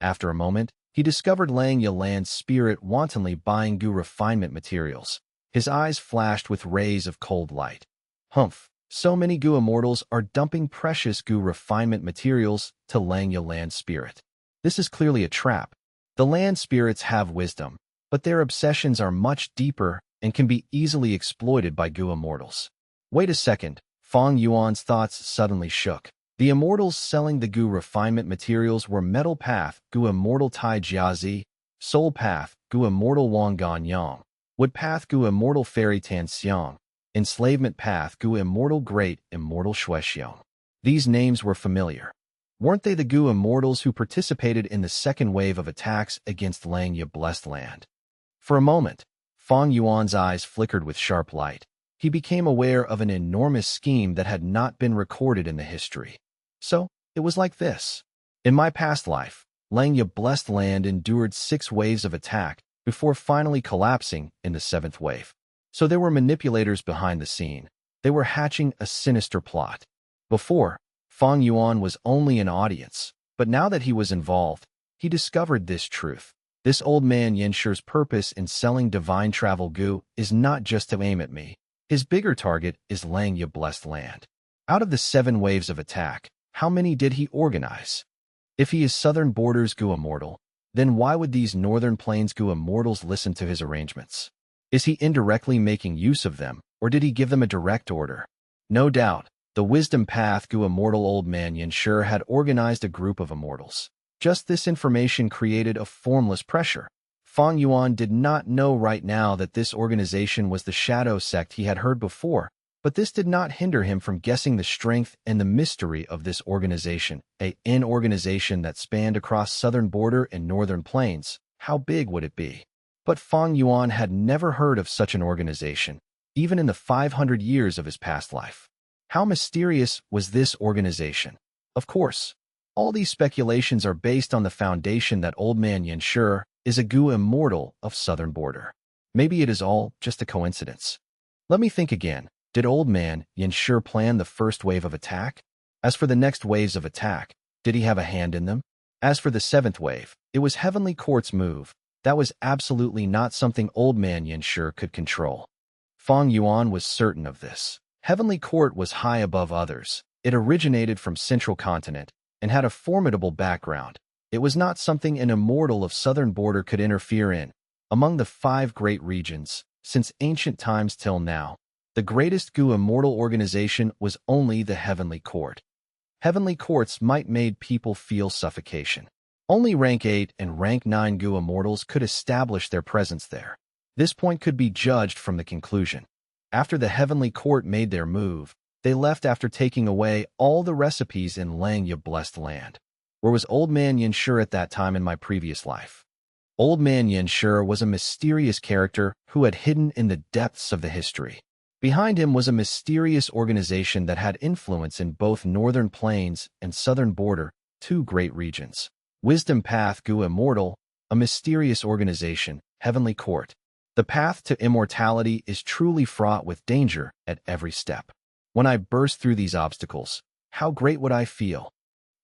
After a moment, he discovered Langya Land Spirit wantonly buying Gu refinement materials. His eyes flashed with rays of cold light. So many Gu immortals are dumping precious Gu refinement materials to Langya Land Spirit. This is clearly a trap. The land spirits have wisdom, but their obsessions are much deeper and can be easily exploited by Gu immortals. Wait a second. Fang Yuan's thoughts suddenly shook. The immortals selling the Gu refinement materials were Metal Path, Gu Immortal Tai Jiazi, Soul Path, Gu Immortal Wang Ganyang, Wood Path, Gu Immortal Fairy Tan Xiang, Enslavement Path, Gu Immortal Great Immortal Shuexiong. These names were familiar. Weren't they the Gu immortals who participated in the second wave of attacks against Langya Blessed Land? For a moment, Fang Yuan's eyes flickered with sharp light. He became aware of an enormous scheme that had not been recorded in the history. So, it was like this. In my past life, Langya Blessed Land endured 6 waves of attack before finally collapsing in the 7th wave. So there were manipulators behind the scene. They were hatching a sinister plot. Before, Fang Yuan was only an audience, but now that he was involved, he discovered this truth. This old man Yin Shi's purpose in selling divine travel Gu is not just to aim at me. His bigger target is Langya Blessed Land. Out of the 7 waves of attack, how many did he organize? If he is Southern Borders Gu Immortal, then why would these Northern Plains Gu Immortals listen to his arrangements? Is he indirectly making use of them, or did he give them a direct order? No doubt, the wisdom path Gu immortal old man Yanshi had organized a group of immortals. Just this information created a formless pressure. Fang Yuan did not know right now that this organization was the shadow sect he had heard before, but this did not hinder him from guessing the strength and the mystery of this organization, an organization that spanned across southern border and northern plains. How big would it be? But Fang Yuan had never heard of such an organization, even in the 500 years of his past life. How mysterious was this organization? Of course, all these speculations are based on the foundation that old man Yanshi is a Gu immortal of southern border. Maybe it is all just a coincidence. Let me think again. Did old man Yanshi plan the first wave of attack? As for the next waves of attack, did he have a hand in them? As for the seventh wave, it was Heavenly Court's move. That was absolutely not something old man Yanshi could control. Fang Yuan was certain of this. Heavenly Court was high above others. It originated from Central Continent and had a formidable background. It was not something an immortal of southern border could interfere in. Among the 5 great regions, since ancient times till now, the greatest Gu immortal organization was only the Heavenly Court. Heavenly Courts might made people feel suffocation. Only rank 8 and rank 9 Gu immortals could establish their presence there. This point could be judged from the conclusion. After the Heavenly Court made their move, they left after taking away all the recipes in Langya blessed land. Where was old man Yanshi at that time in my previous life? Old man Yanshi was a mysterious character who had hidden in the depths of the history. Behind him was a mysterious organization that had influence in both northern plains and southern border, 2 great regions. Wisdom Path Gu Immortal, a mysterious organization, Heavenly Court. The path to immortality is truly fraught with danger at every step. When I burst through these obstacles, how great would I feel?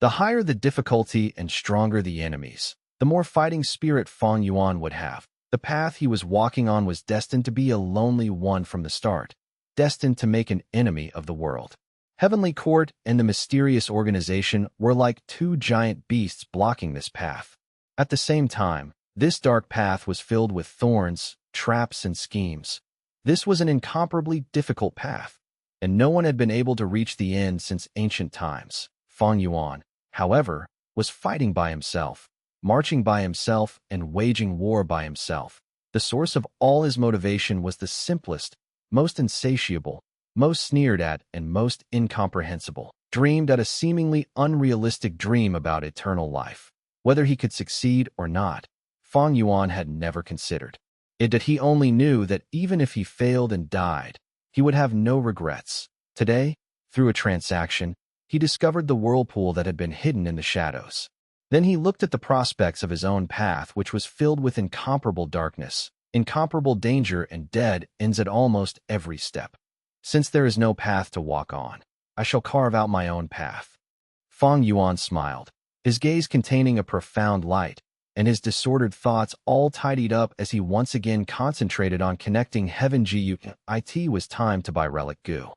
The higher the difficulty and stronger the enemies, the more fighting spirit Fang Yuan would have. The path he was walking on was destined to be a lonely one from the start, destined to make an enemy of the world. Heavenly Court and the mysterious organization were like 2 giant beasts blocking this path. At the same time, this dark path was filled with thorns, traps, and schemes. This was an incomparably difficult path, and no one had been able to reach the end since ancient times. Fang Yuan, however, was fighting by himself, marching by himself, and waging war by himself. The source of all his motivation was the simplest, most insatiable, most sneered at, and most incomprehensible. Dreamed at a seemingly unrealistic dream about eternal life. Whether he could succeed or not, Fang Yuan had never considered. He only knew that even if he failed and died, he would have no regrets. Today, through a transaction, he discovered the whirlpool that had been hidden in the shadows. Then he looked at the prospects of his own path, which was filled with incomparable darkness, incomparable danger, and dead ends at almost every step. Since there is no path to walk on, I shall carve out my own path. Fang Yuan smiled, his gaze containing a profound light, and his disordered thoughts all tidied up as he once again concentrated on connecting Heaven Gu. It was time to buy Relic Gu.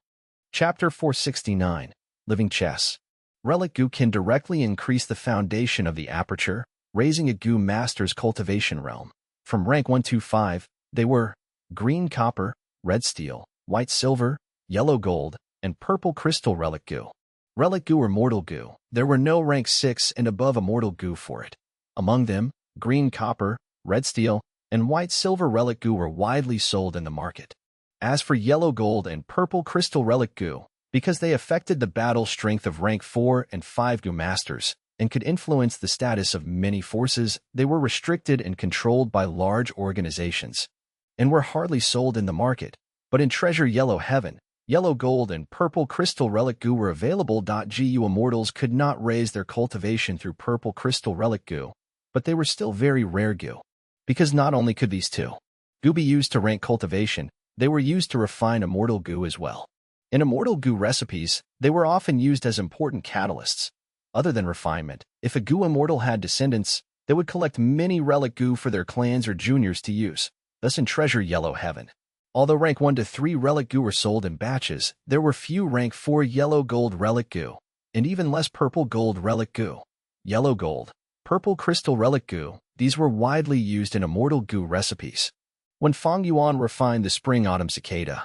Chapter 469, Living Chess. Relic Gu can directly increase the foundation of the aperture, raising a Gu master's cultivation realm. From rank 1-5, they were green copper, red steel, white silver, yellow gold, and purple crystal Relic Gu. Relic Gu or Mortal Gu. There were no rank 6 and above Immortal Gu for it. Among them, green copper, red steel, and white silver Relic Gu were widely sold in the market. As for yellow gold and purple crystal Relic Gu, because they affected the battle strength of rank 4 and 5 Gu masters and could influence the status of many forces, they were restricted and controlled by large organizations, and were hardly sold in the market. But in Treasure Yellow Heaven, yellow gold and purple crystal Relic Gu were available. Gu immortals could not raise their cultivation through purple crystal Relic Gu, but they were still very rare Gu. Because not only could these 2 Gu be used to rank cultivation, they were used to refine Immortal Gu as well. In Immortal Gu recipes, they were often used as important catalysts. Other than refinement, if a Gu immortal had descendants, they would collect many Relic Gu for their clans or juniors to use. Thus in Treasure Yellow Heaven, although rank 1-3 Relic Gu were sold in batches, there were few rank 4 yellow gold Relic Gu, and even less purple gold Relic Gu. Yellow gold, purple crystal Relic Gu, these were widely used in Immortal Gu recipes. when Fang Yuan refined the spring-autumn cicada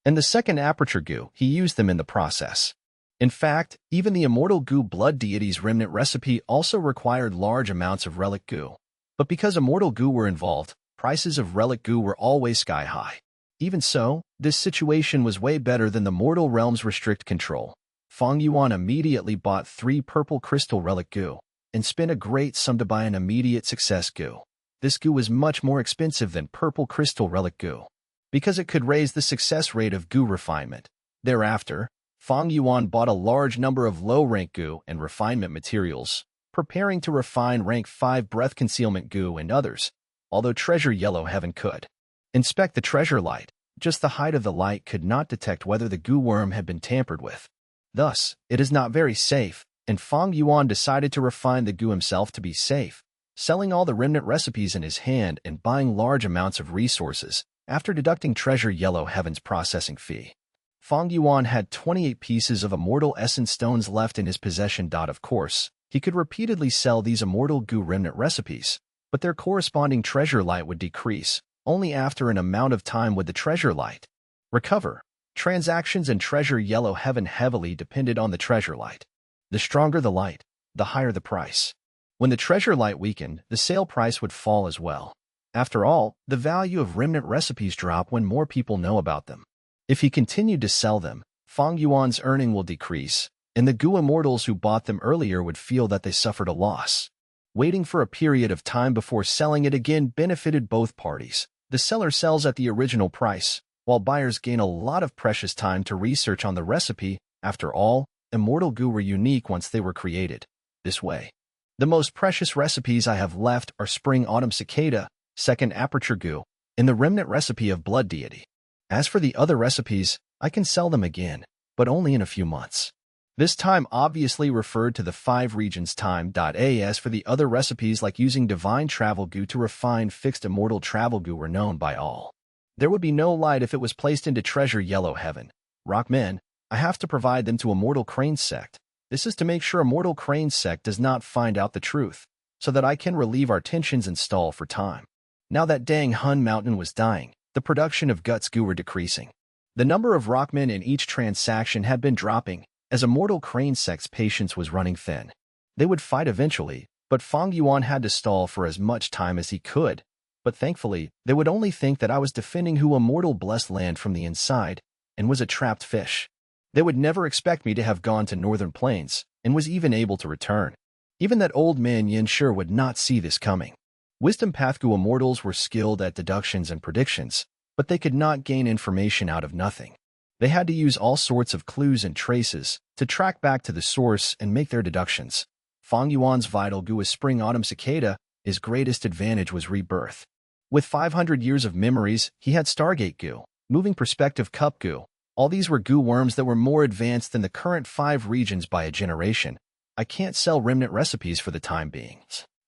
and the second aperture goo, he used them in the process. In fact, even the immortal goo blood deity's remnant recipe also required large amounts of relic goo. But because immortal goo were involved, prices of relic goo were always sky high. Even so, this situation was way better than the mortal realm's restrict control. Fang Yuan immediately bought 3 purple crystal relic goo and spent a great sum to buy an immediate success goo. This goo was much more expensive than purple crystal relic goo because it could raise the success rate of goo refinement. Thereafter, Fang Yuan bought a large number of low-rank goo and refinement materials, preparing to refine rank 5 breath concealment goo and others, although Treasure Yellow Heaven could inspect the treasure light. Just the height of the light could not detect whether the goo worm had been tampered with. Thus, it is not very safe, and Fang Yuan decided to refine the goo himself to be safe, selling all the remnant recipes in his hand and buying large amounts of resources after deducting Treasure Yellow Heaven's processing fee. Fang Yuan had 28 pieces of immortal essence stones left in his possession. Of course, he could repeatedly sell these immortal goo remnant recipes, but their corresponding treasure light would decrease. Only after an amount of time would the treasure light recover. Transactions in Treasure Yellow Heaven heavily depended on the treasure light. The stronger the light, the higher the price. When the treasure light weakened, the sale price would fall as well. After all, the value of remnant recipes drop when more people know about them. If he continued to sell them, Fang Yuan's earning will decrease, and the goo immortals who bought them earlier would feel that they suffered a loss. Waiting for a period of time before selling it again benefited both parties. The seller sells at the original price, while buyers gain a lot of precious time to research on the recipe. After all, immortal goo were unique once they were created. This way, the most precious recipes I have left are spring-autumn cicada, second aperture goo, and the remnant recipe of blood deity. As for the other recipes, I can sell them again, but only in a few months. This time obviously referred to the 5 regions time. As for the other recipes like using divine travel goo to refine fixed immortal travel goo were known by all. There would be no light if it was placed into Treasure Yellow Heaven. Rockmen, I have to provide them to Immortal Crane's sect. This is to make sure Immortal Crane's sect does not find out the truth, so that I can relieve our tensions and stall for time. Now that Dang Hun Mountain was dying, the production of guts goo were decreasing. The number of rockmen in each transaction had been dropping, as Immortal Crane's sect's patience was running thin. They would fight eventually, but Fang Yuan had to stall for as much time as he could. But thankfully, they would only think that I was defending Hu Immortal Blessed Land from the inside, and was a trapped fish. They would never expect me to have gone to Northern Plains, and was even able to return. Even that old man Yin sure would not see this coming. Wisdom Path Gu immortals were skilled at deductions and predictions, but they could not gain information out of nothing. They had to use all sorts of clues and traces to track back to the source and make their deductions. Fang Yuan's vital goo as spring-autumn cicada, his greatest advantage was rebirth. With 500 years of memories, he had Stargate goo, moving perspective cup goo. All these were goo worms that were more advanced than the current 5 regions by a generation. I can't sell remnant recipes for the time being,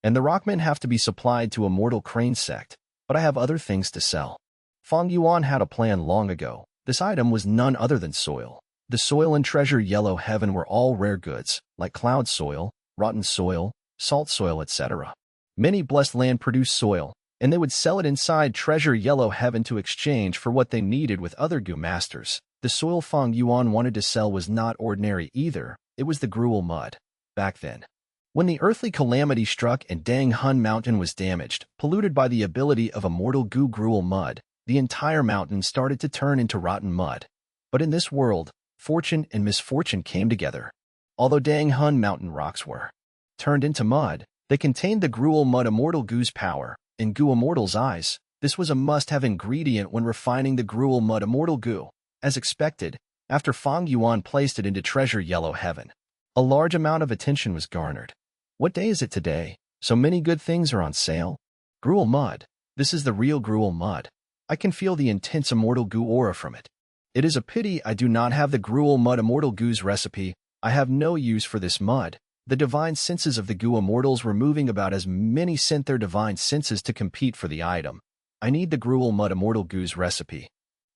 and the rockmen have to be supplied to Immortal Crane sect, but I have other things to sell. Fang Yuan had a plan long ago. This item was none other than soil. The soil in Treasure Yellow Heaven were all rare goods, like cloud soil, rotten soil, salt soil, etc. Many blessed land produced soil, and they would sell it inside Treasure Yellow Heaven to exchange for what they needed with other goo masters. The soil Fang Yuan wanted to sell was not ordinary either. It was the gruel mud. Back then, when the earthly calamity struck and Dang Hun Mountain was damaged, polluted by the ability of immortal goo gruel mud, the entire mountain started to turn into rotten mud. But in this world, fortune and misfortune came together. Although Dang Hun Mountain rocks were turned into mud, they contained the gruel mud immortal goo's power. In Goo Immortal's eyes, this was a must-have ingredient when refining the gruel mud immortal goo. As expected, after Fang Yuan placed it into Treasure Yellow Heaven, a large amount of attention was garnered. What day is it today? So many good things are on sale. Gruel mud. This is the real gruel mud. I can feel the intense immortal goo aura from it. It is a pity I do not have the gruel mud immortal goo's recipe. I have no use for this mud. The divine senses of the goo immortals were moving about as many sent their divine senses to compete for the item. I need the gruel mud immortal goo's recipe.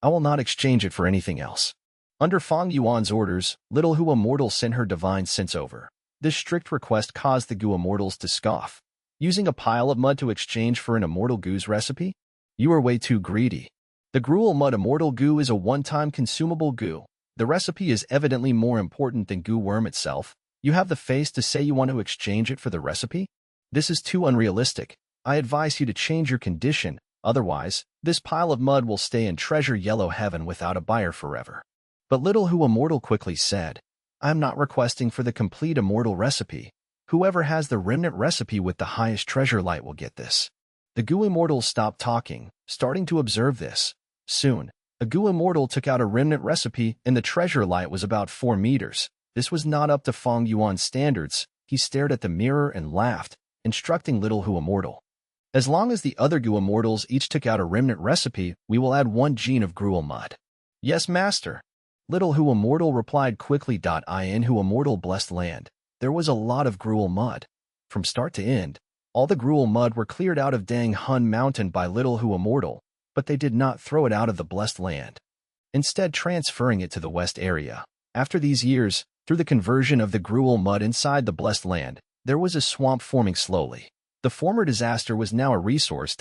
I will not exchange it for anything else. Under Fang Yuan's orders, little Hu Immortal sent her divine sense over. This strict request caused the goo immortals to scoff. Using a pile of mud to exchange for an immortal goo's recipe? You are way too greedy. The gruel mud immortal goo is a one-time consumable goo. The recipe is evidently more important than goo worm itself. You have the face to say you want to exchange it for the recipe? This is too unrealistic. I advise you to change your condition. Otherwise, this pile of mud will stay in treasure yellow heaven without a buyer forever. But Little Who Immortal quickly said, I am not requesting for the complete immortal recipe. Whoever has the remnant recipe with the highest treasure light will get this. The goo immortals stopped talking, starting to observe this. Soon, a goo immortal took out a remnant recipe and the treasure light was about 4 meters. This was not up to Fang Yuan's standards. He stared at the mirror and laughed, instructing Little Who Immortal. As long as the other goo immortals each took out a remnant recipe, we will add 1 gene of gruel mud. Yes, master. Little Who Immortal replied quickly. In Who Immortal blessed land, there was a lot of gruel mud. From start to end, all the gruel mud were cleared out of Dang Hun Mountain by Little Who Immortal, but they did not throw it out of the blessed land, instead transferring it to the west area. After these years, through the conversion of the gruel mud inside the blessed land, there was a swamp forming slowly. The former disaster was now a resource.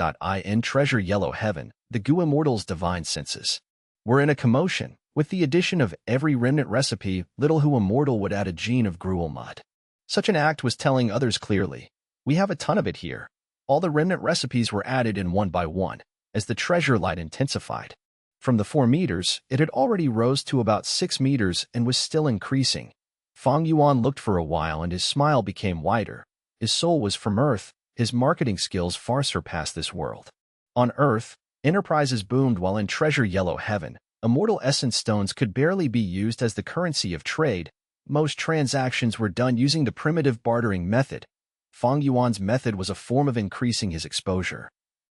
In treasure yellow heaven, the goo immortals' divine senses were in a commotion. With the addition of every remnant recipe, Little Who Immortal would add a gene of gruel mud. Such an act was telling others clearly, we have a ton of it here. All the remnant recipes were added in one by one, as the treasure light intensified. From the 4 meters, it had already rose to about 6 meters and was still increasing. Fang Yuan looked for a while and his smile became wider. His soul was from Earth. His marketing skills far surpassed this world. On Earth, enterprises boomed while in treasure yellow heaven, immortal essence stones could barely be used as the currency of trade. Most transactions were done using the primitive bartering method. Fang Yuan's method was a form of increasing his exposure.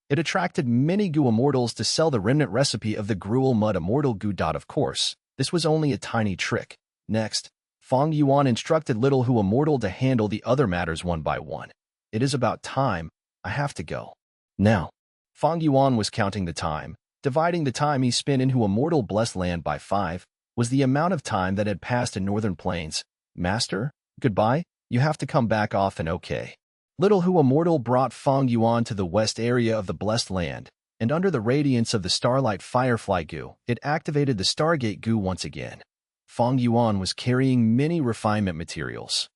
It attracted many goo immortals to sell the remnant recipe of the gruel mud immortal goo. Of course, this was only a tiny trick. Next, Fang Yuan instructed Little Who Immortal to handle the other matters one by one. It is about time. I have to go. Now, Fang Yuan was counting the time. Dividing the time he spent in Who Immortal blessed land by 5 was the amount of time that had passed in northern plains. Master, goodbye. You have to come back often, okay? Little Who Immortal brought Fang Yuan to the west area of the blessed land, and under the radiance of the starlight firefly goo, it activated the Stargate goo once again. Fang Yuan was carrying many refinement materials,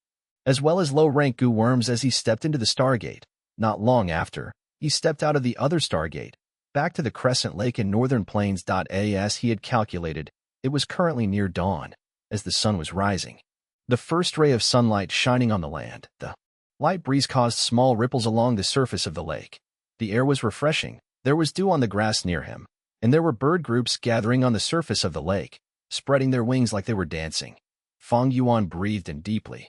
as well as low-rank goo worms as he stepped into the Stargate. Not long after, he stepped out of the other Stargate, back to the Crescent Lake in northern plains. As he had calculated, it was currently near dawn, as the sun was rising. The first ray of sunlight shining on the land, the light breeze caused small ripples along the surface of the lake. The air was refreshing, there was dew on the grass near him, and there were bird groups gathering on the surface of the lake, spreading their wings like they were dancing. Fang Yuan breathed in deeply.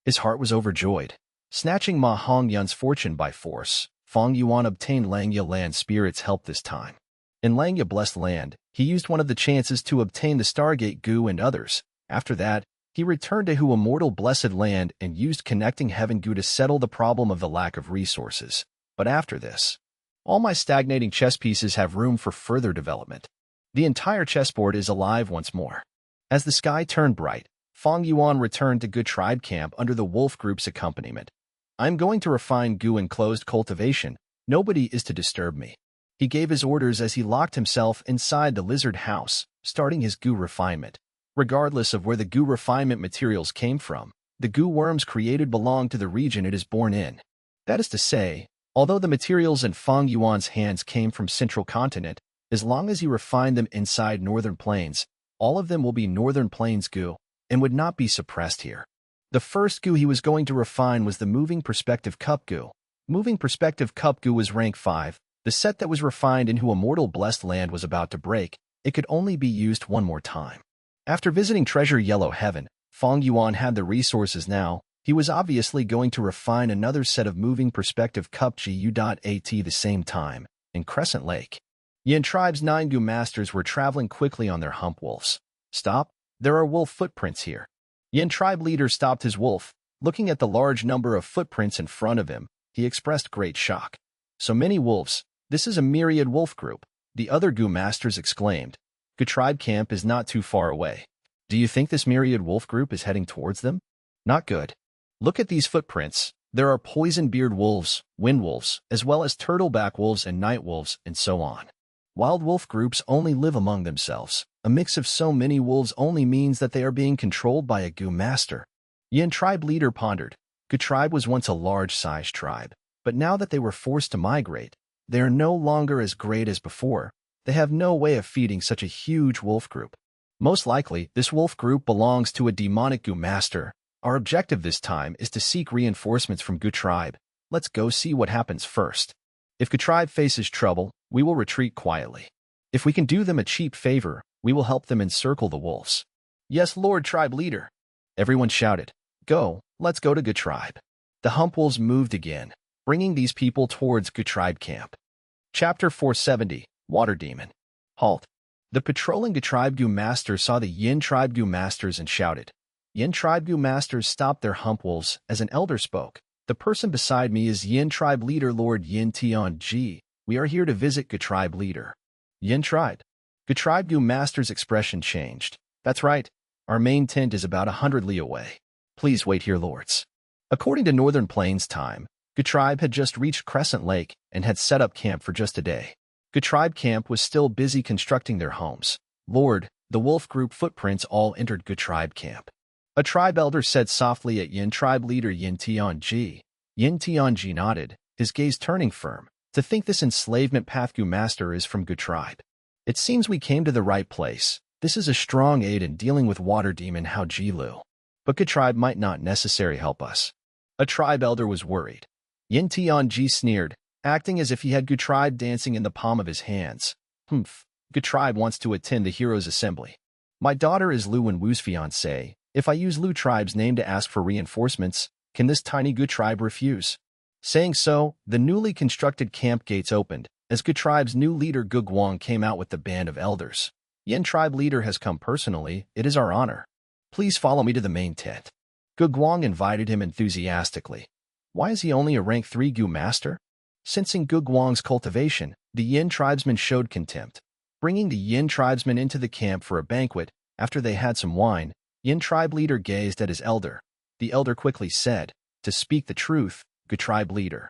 His heart was overjoyed. Snatching Ma Hongyun's fortune by force, Fang Yuan obtained Langya land spirit's help this time. In Langya blessed land, he used one of the chances to obtain the Stargate goo and others. After that, he returned to Who Immortal blessed land and used connecting heaven goo to settle the problem of the lack of resources. But after this, all my stagnating chess pieces have room for further development. The entire chessboard is alive once more. As the sky turned bright, Fang Yuan returned to Good Tribe Camp under the Wolf Group's accompaniment. I'm going to refine goo and closed cultivation. Nobody is to disturb me. He gave his orders as he locked himself inside the lizard house, starting his goo refinement. Regardless of where the goo refinement materials came from, the goo worms created belong to the region it is born in. That is to say, although the materials in Fang Yuan's hands came from Central Continent, as long as he refined them inside Northern Plains, all of them will be Northern Plains goo, and would not be suppressed here. The first goo he was going to refine was the Moving Perspective Cup goo. Moving Perspective Cup goo was rank 5. The set that was refined in Who Immortal blessed land was about to break. It could only be used one more time. After visiting Treasure Yellow Heaven, Fang Yuan had the resources now. He was obviously going to refine another set of Moving Perspective Cup GU.AT the same time, in Crescent Lake. Yin Tribe's 9 goo masters were traveling quickly on their hump wolves. Stop, there are wolf footprints here. Yin Tribe leader stopped his wolf. Looking at the large number of footprints in front of him, he expressed great shock. So many wolves, this is a myriad wolf group, the other goo masters exclaimed. Good Tribe Camp is not too far away. Do you think this myriad wolf group is heading towards them? Not good. Look at these footprints. There are poison-beard wolves, wind wolves, as well as turtleback wolves and night wolves, and so on. Wild wolf groups only live among themselves. A mix of so many wolves only means that they are being controlled by a Gu master. Yin tribe leader pondered. Gu tribe was once a large-sized tribe, but now that they were forced to migrate, they are no longer as great as before. They have no way of feeding such a huge wolf group. Most likely, this wolf group belongs to a demonic Gu master. Our objective this time is to seek reinforcements from Gu tribe. Let's go see what happens first. If Gu tribe faces trouble, we will retreat quietly. If we can do them a cheap favor, we will help them encircle the wolves. Yes, Lord Tribe Leader. Everyone shouted. Go, let's go to Gu tribe. The hump wolves moved again, bringing these people towards Gu tribe camp. Chapter 470, Water Demon. Halt. The patrolling Gu tribe Gu master saw the Yin tribe Gu masters and shouted. Yin tribe Gu masters stopped their hump wolves as an elder spoke. The person beside me is Yin tribe leader Lord Yin Tianji. We are here to visit Gu tribe leader. Yin tribe. Gu tribe Gu master's expression changed. That's right. Our main tent is about 100 li away. Please wait here, lords. According to Northern Plains time, Gu tribe had just reached Crescent Lake and had set up camp for just a day. Gu tribe camp was still busy constructing their homes. Lord, the wolf group footprints all entered Gu tribe camp. A tribe elder said softly at Yin tribe leader Yin Tianji. Yin Tianji nodded, his gaze turning firm. To think this enslavement path Gu master is from Gu tribe. It seems we came to the right place. This is a strong aid in dealing with water demon Hao Jilu. But Gu tribe might not necessarily help us. A tribe elder was worried. Yin Tianji sneered, acting as if he had Gu tribe dancing in the palm of his hands. Humph, Gu tribe wants to attend the heroes' assembly. My daughter is Lu Wenwu's fiancée. If I use Lu tribe's name to ask for reinforcements, can this tiny Gu tribe refuse? Saying so, the newly constructed camp gates opened, as Gu tribe's new leader Gu Guang came out with the band of elders. Yin tribe leader has come personally, it is our honor. Please follow me to the main tent. Gu Guang invited him enthusiastically. Why is he only a rank 3 Gu master? Sensing Gu Guang's cultivation, the Yin tribesman showed contempt. Bringing the Yin tribesman into the camp for a banquet, after they had some wine, Yin tribe leader gazed at his elder. The elder quickly said, to speak the truth, Gu tribe leader.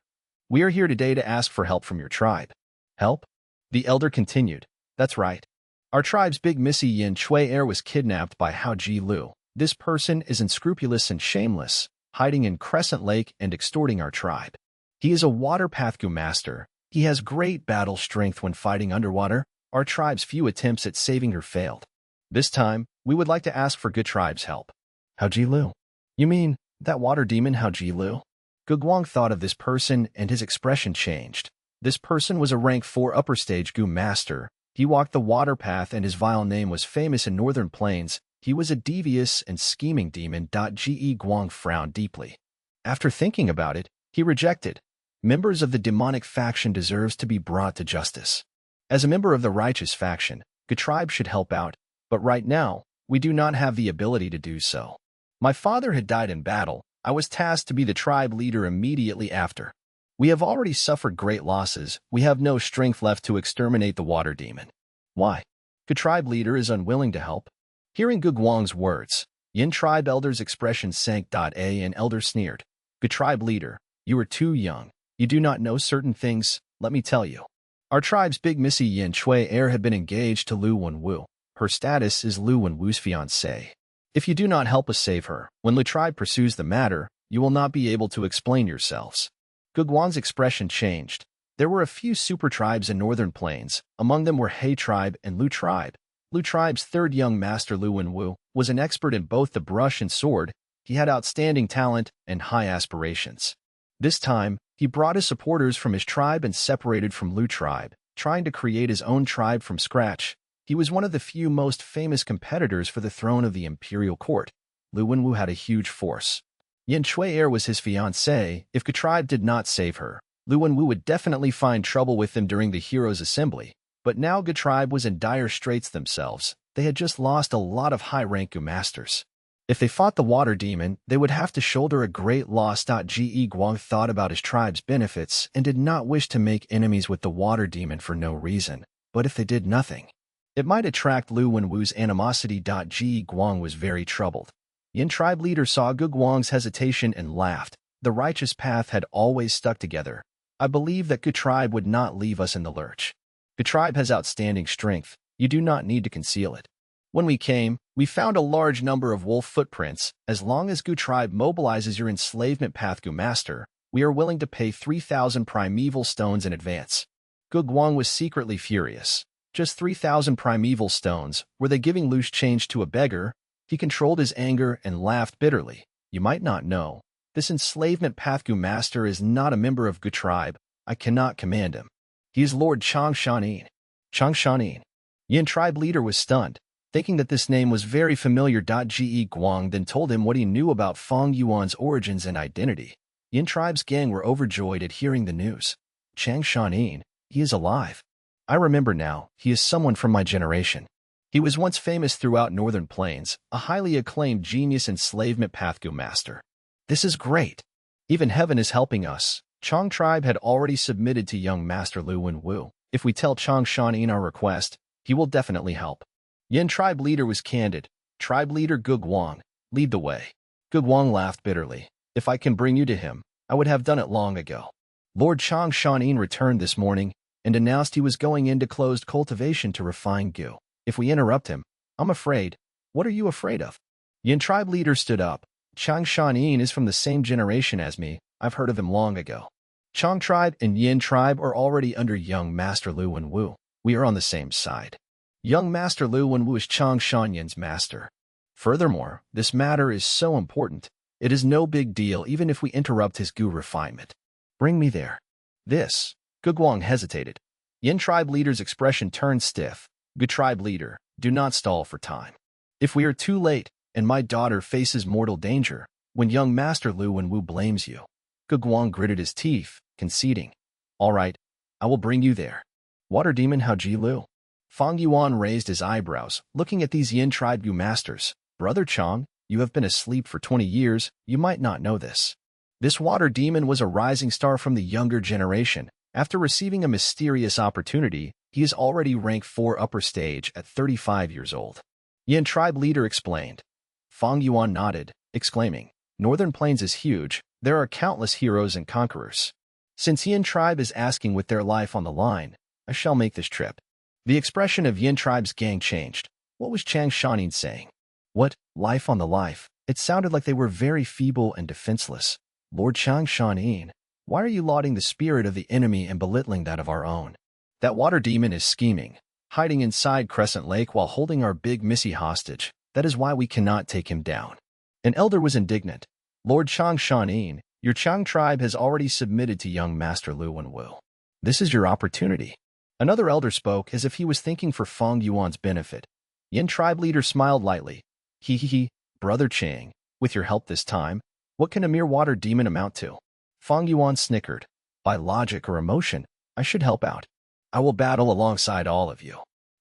We are here today to ask for help from your tribe. Help? The elder continued. That's right. Our tribe's big missy Yin Chui heir was kidnapped by Hao Jilu. This person is unscrupulous and shameless, hiding in Crescent Lake and extorting our tribe. He is a water path Gu master. He has great battle strength when fighting underwater. Our tribe's few attempts at saving her failed. This time, we would like to ask for Gu tribe's help. Hao Jilu? You mean that water demon Hao Jilu? Gu Guang thought of this person and his expression changed. This person was a rank 4 upper stage Gu master. He walked the water path and his vile name was famous in Northern Plains. He was a devious and scheming demon. Ge Guang frowned deeply. After thinking about it, he rejected. Members of the demonic faction deserves to be brought to justice. As a member of the righteous faction, Gu tribe should help out, but right now, we do not have the ability to do so. My father had died in battle. I was tasked to be the tribe leader immediately after. We have already suffered great losses. We have no strength left to exterminate the water demon. Why? Gu tribe leader is unwilling to help. Hearing Gu Guang's words, Yin tribe elder's expression sank. An elder sneered. Gu tribe leader, you are too young. You do not know certain things, let me tell you. Our tribe's big missy Yin Chui heir had been engaged to Lu Wenwu. Her status is Lu Wenwu's fiancée. If you do not help us save her, when the tribe pursues the matter, you will not be able to explain yourselves. Gu Guang's expression changed. There were a few super tribes in Northern Plains. Among them were He tribe and Lu tribe. Lu tribe's third young master Lu Wenwu was an expert in both the brush and sword. He had outstanding talent and high aspirations. This time, he brought his supporters from his tribe and separated from Lu tribe, trying to create his own tribe from scratch. He was one of the few most famous competitors for the throne of the imperial court. Lu Wenwu had a huge force. Yin Chui heir was his fiancée. If Gu tribe did not save her, Lu Wenwu would definitely find trouble with them during the heroes' assembly. But now Gu tribe was in dire straits themselves. They had just lost a lot of high-rank Gu masters. If they fought the water demon, they would have to shoulder a great loss. Ge Guang thought about his tribe's benefits and did not wish to make enemies with the water demon for no reason. But if they did nothing, it might attract Lu Wenwu's animosity. Ge Guang was very troubled. Yin tribe leader saw Gu Guang's hesitation and laughed. The righteous path had always stuck together. I believe that Gu tribe would not leave us in the lurch. Gu tribe has outstanding strength. You do not need to conceal it. When we came, we found a large number of wolf footprints. As long as Gu tribe mobilizes your enslavement path, Gu master, we are willing to pay 3,000 primeval stones in advance. Gu Guang was secretly furious. Just 3,000 primeval stones. Were they giving loose change to a beggar? He controlled his anger and laughed bitterly. You might not know. This enslavement path Gu master is not a member of Gu tribe. I cannot command him. He is Lord Changshanin. Changshanin. Yin tribe leader was stunned, thinking that this name was very familiar. Ge Guang then told him what he knew about Fang Yuan's origins and identity. Yin tribe's gang were overjoyed at hearing the news. Changshanin, he is alive. I remember now, he is someone from my generation. He was once famous throughout Northern Plains, a highly acclaimed genius enslavement path Gu master. This is great. Even heaven is helping us. Chang tribe had already submitted to young Master Lu Wenwu. If we tell Changshanin our request, he will definitely help. Yin tribe leader was candid. Tribe leader Gu Guang, lead the way. Gu Guang laughed bitterly. If I can bring you to him, I would have done it long ago. Lord Changshanin returned this morning and announced he was going into closed cultivation to refine Gu. If we interrupt him, I'm afraid. What are you afraid of? Yin tribe leader stood up. Changshanin is from the same generation as me. I've heard of him long ago. Chang tribe and Yin tribe are already under young Master Lu Wenwu. We are on the same side. Young Master Lu Wenwu is Changshanin's master. Furthermore, this matter is so important. It is no big deal even if we interrupt his Gu refinement. Bring me there. This. Gu Guang hesitated. Yin tribe leader's expression turned stiff. Gu tribe leader, do not stall for time. If we are too late, and my daughter faces mortal danger, when young Master Lu Wenwu blames you. Gu Guang gritted his teeth, conceding. All right, I will bring you there. Water demon Hao Ji Lu. Fang Yuan raised his eyebrows, looking at these Yin tribe Gu masters. Brother Chang, you have been asleep for 20 years, you might not know this. This water demon was a rising star from the younger generation. After receiving a mysterious opportunity, he is already rank 4 upper stage at 35 years old. Yin tribe leader explained. Fang Yuan nodded, exclaiming, Northern Plains is huge, there are countless heroes and conquerors. Since Yin tribe is asking with their life on the line, I shall make this trip. The expression of Yin tribe's gang changed. What was Changshanin saying? What, life on the life? It sounded like they were very feeble and defenseless. Lord Changshanin, why are you lauding the spirit of the enemy and belittling that of our own? That water demon is scheming, hiding inside Crescent Lake while holding our big Missy hostage. That is why we cannot take him down. An elder was indignant. Lord Changshanin, your Chang tribe has already submitted to young Master Lu Wenwu. This is your opportunity. Another elder spoke as if he was thinking for Fang Yuan's benefit. Yin tribe leader smiled lightly. He, Brother Chang, with your help this time, what can a mere water demon amount to? Fang Yuan snickered. By logic or emotion, I should help out. I will battle alongside all of you.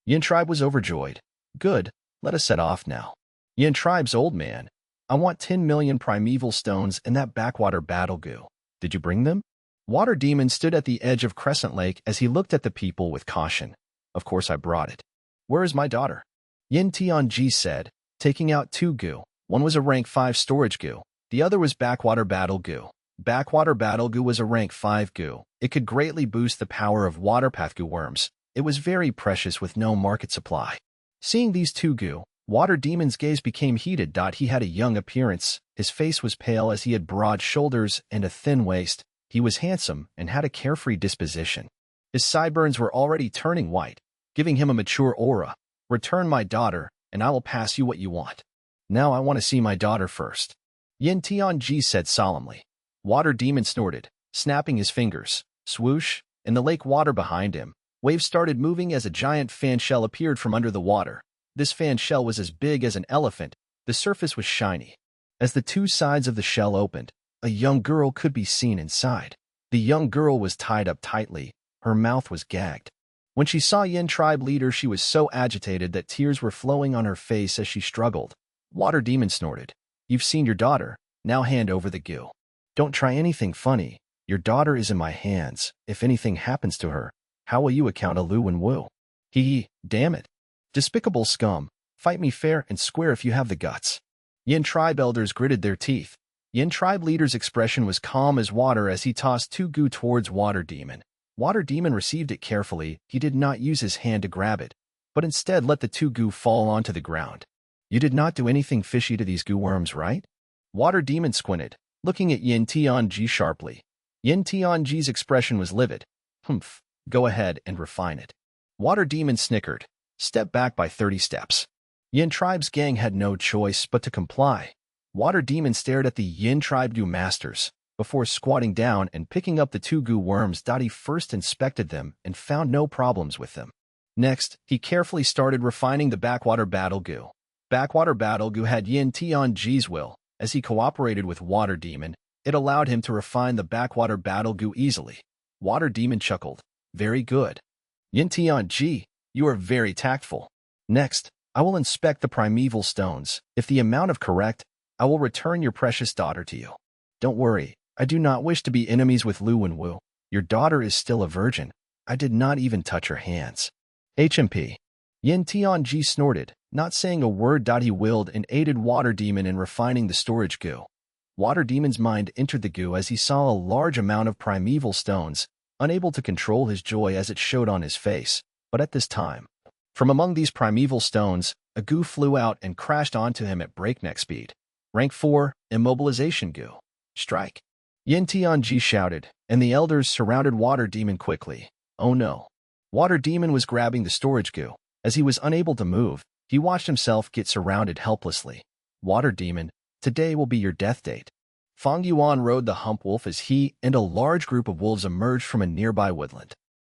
Yin tribe was overjoyed. Good, let us set off now. Yin tribe's old man. I want 10 million primeval stones in that backwater battle Gu. Did you bring them? Water demon stood at the edge of Crescent Lake as he looked at the people with caution. Of course I brought it. Where is my daughter? Yin Tianji said, taking out 2 Gu. One was a rank 5 storage Gu. The other was backwater battle Gu. Backwater battle Gu was a rank 5 Gu. It could greatly boost the power of water path Gu worms. It was very precious with no market supply. Seeing these 2 Gu, Water Demon's gaze became heated. He had a young appearance. His face was pale as he had broad shoulders and a thin waist. He was handsome and had a carefree disposition. His sideburns were already turning white, giving him a mature aura. Return my daughter, and I will pass you what you want. Now I want to see my daughter first. Yin Tianji said solemnly. Water Demon snorted, snapping his fingers. Swoosh, in the lake water behind him, waves started moving as a giant fan shell appeared from under the water. This fan shell was as big as an elephant. The surface was shiny. As the 2 sides of the shell opened, a young girl could be seen inside. The young girl was tied up tightly. Her mouth was gagged. When she saw Yin tribe leader, she was so agitated that tears were flowing on her face as she struggled. Water Demon snorted. You've seen your daughter. Now hand over the Gu. Don't try anything funny. Your daughter is in my hands. If anything happens to her, how will you account to Lu Wenwu? Damn it. Despicable scum. Fight me fair and square if you have the guts. Yin tribe elders gritted their teeth. Yin tribe leader's expression was calm as water as he tossed 2 goo towards Water Demon. Water Demon received it carefully. He did not use his hand to grab it, but instead let the 2 goo fall onto the ground. You did not do anything fishy to these goo worms, right? Water Demon squinted, looking at Yin Tianji sharply. Yin Tianji's expression was livid. Humph, go ahead and refine it. Water Demon snickered, step back by 30 steps. Yin tribe's gang had no choice but to comply. Water Demon stared at the Yin tribe goo masters before squatting down and picking up the 2 goo worms. He first inspected them and found no problems with them. Next, he carefully started refining the Backwater Battle Goo. Backwater Battle Goo had Yin Tianji's will. As he cooperated with Water Demon, it allowed him to refine the Backwater Battle Goo easily. Water Demon chuckled. Very good. Yin Tianji, you are very tactful. Next, I will inspect the primeval stones. If the amount of correct, I will return your precious daughter to you. Don't worry, I do not wish to be enemies with Lu Wenwu. Your daughter is still a virgin. I did not even touch her hands. HMP. Yin Tianji snorted, not saying a word. He willed and aided Water Demon in refining the storage goo. Water Demon's mind entered the goo as he saw a large amount of primeval stones, unable to control his joy as it showed on his face. But at this time, from among these primeval stones, a goo flew out and crashed onto him at breakneck speed. Rank 4, Immobilization Goo. Strike. Yin Tianji shouted, and the elders surrounded Water Demon quickly. Oh no. Water Demon was grabbing the storage goo. As he was unable to move, he watched himself get surrounded helplessly. Water Demon, today will be your death date. Fang Yuan rode the hump wolf as he and a large group of wolves emerged from a nearby woodland.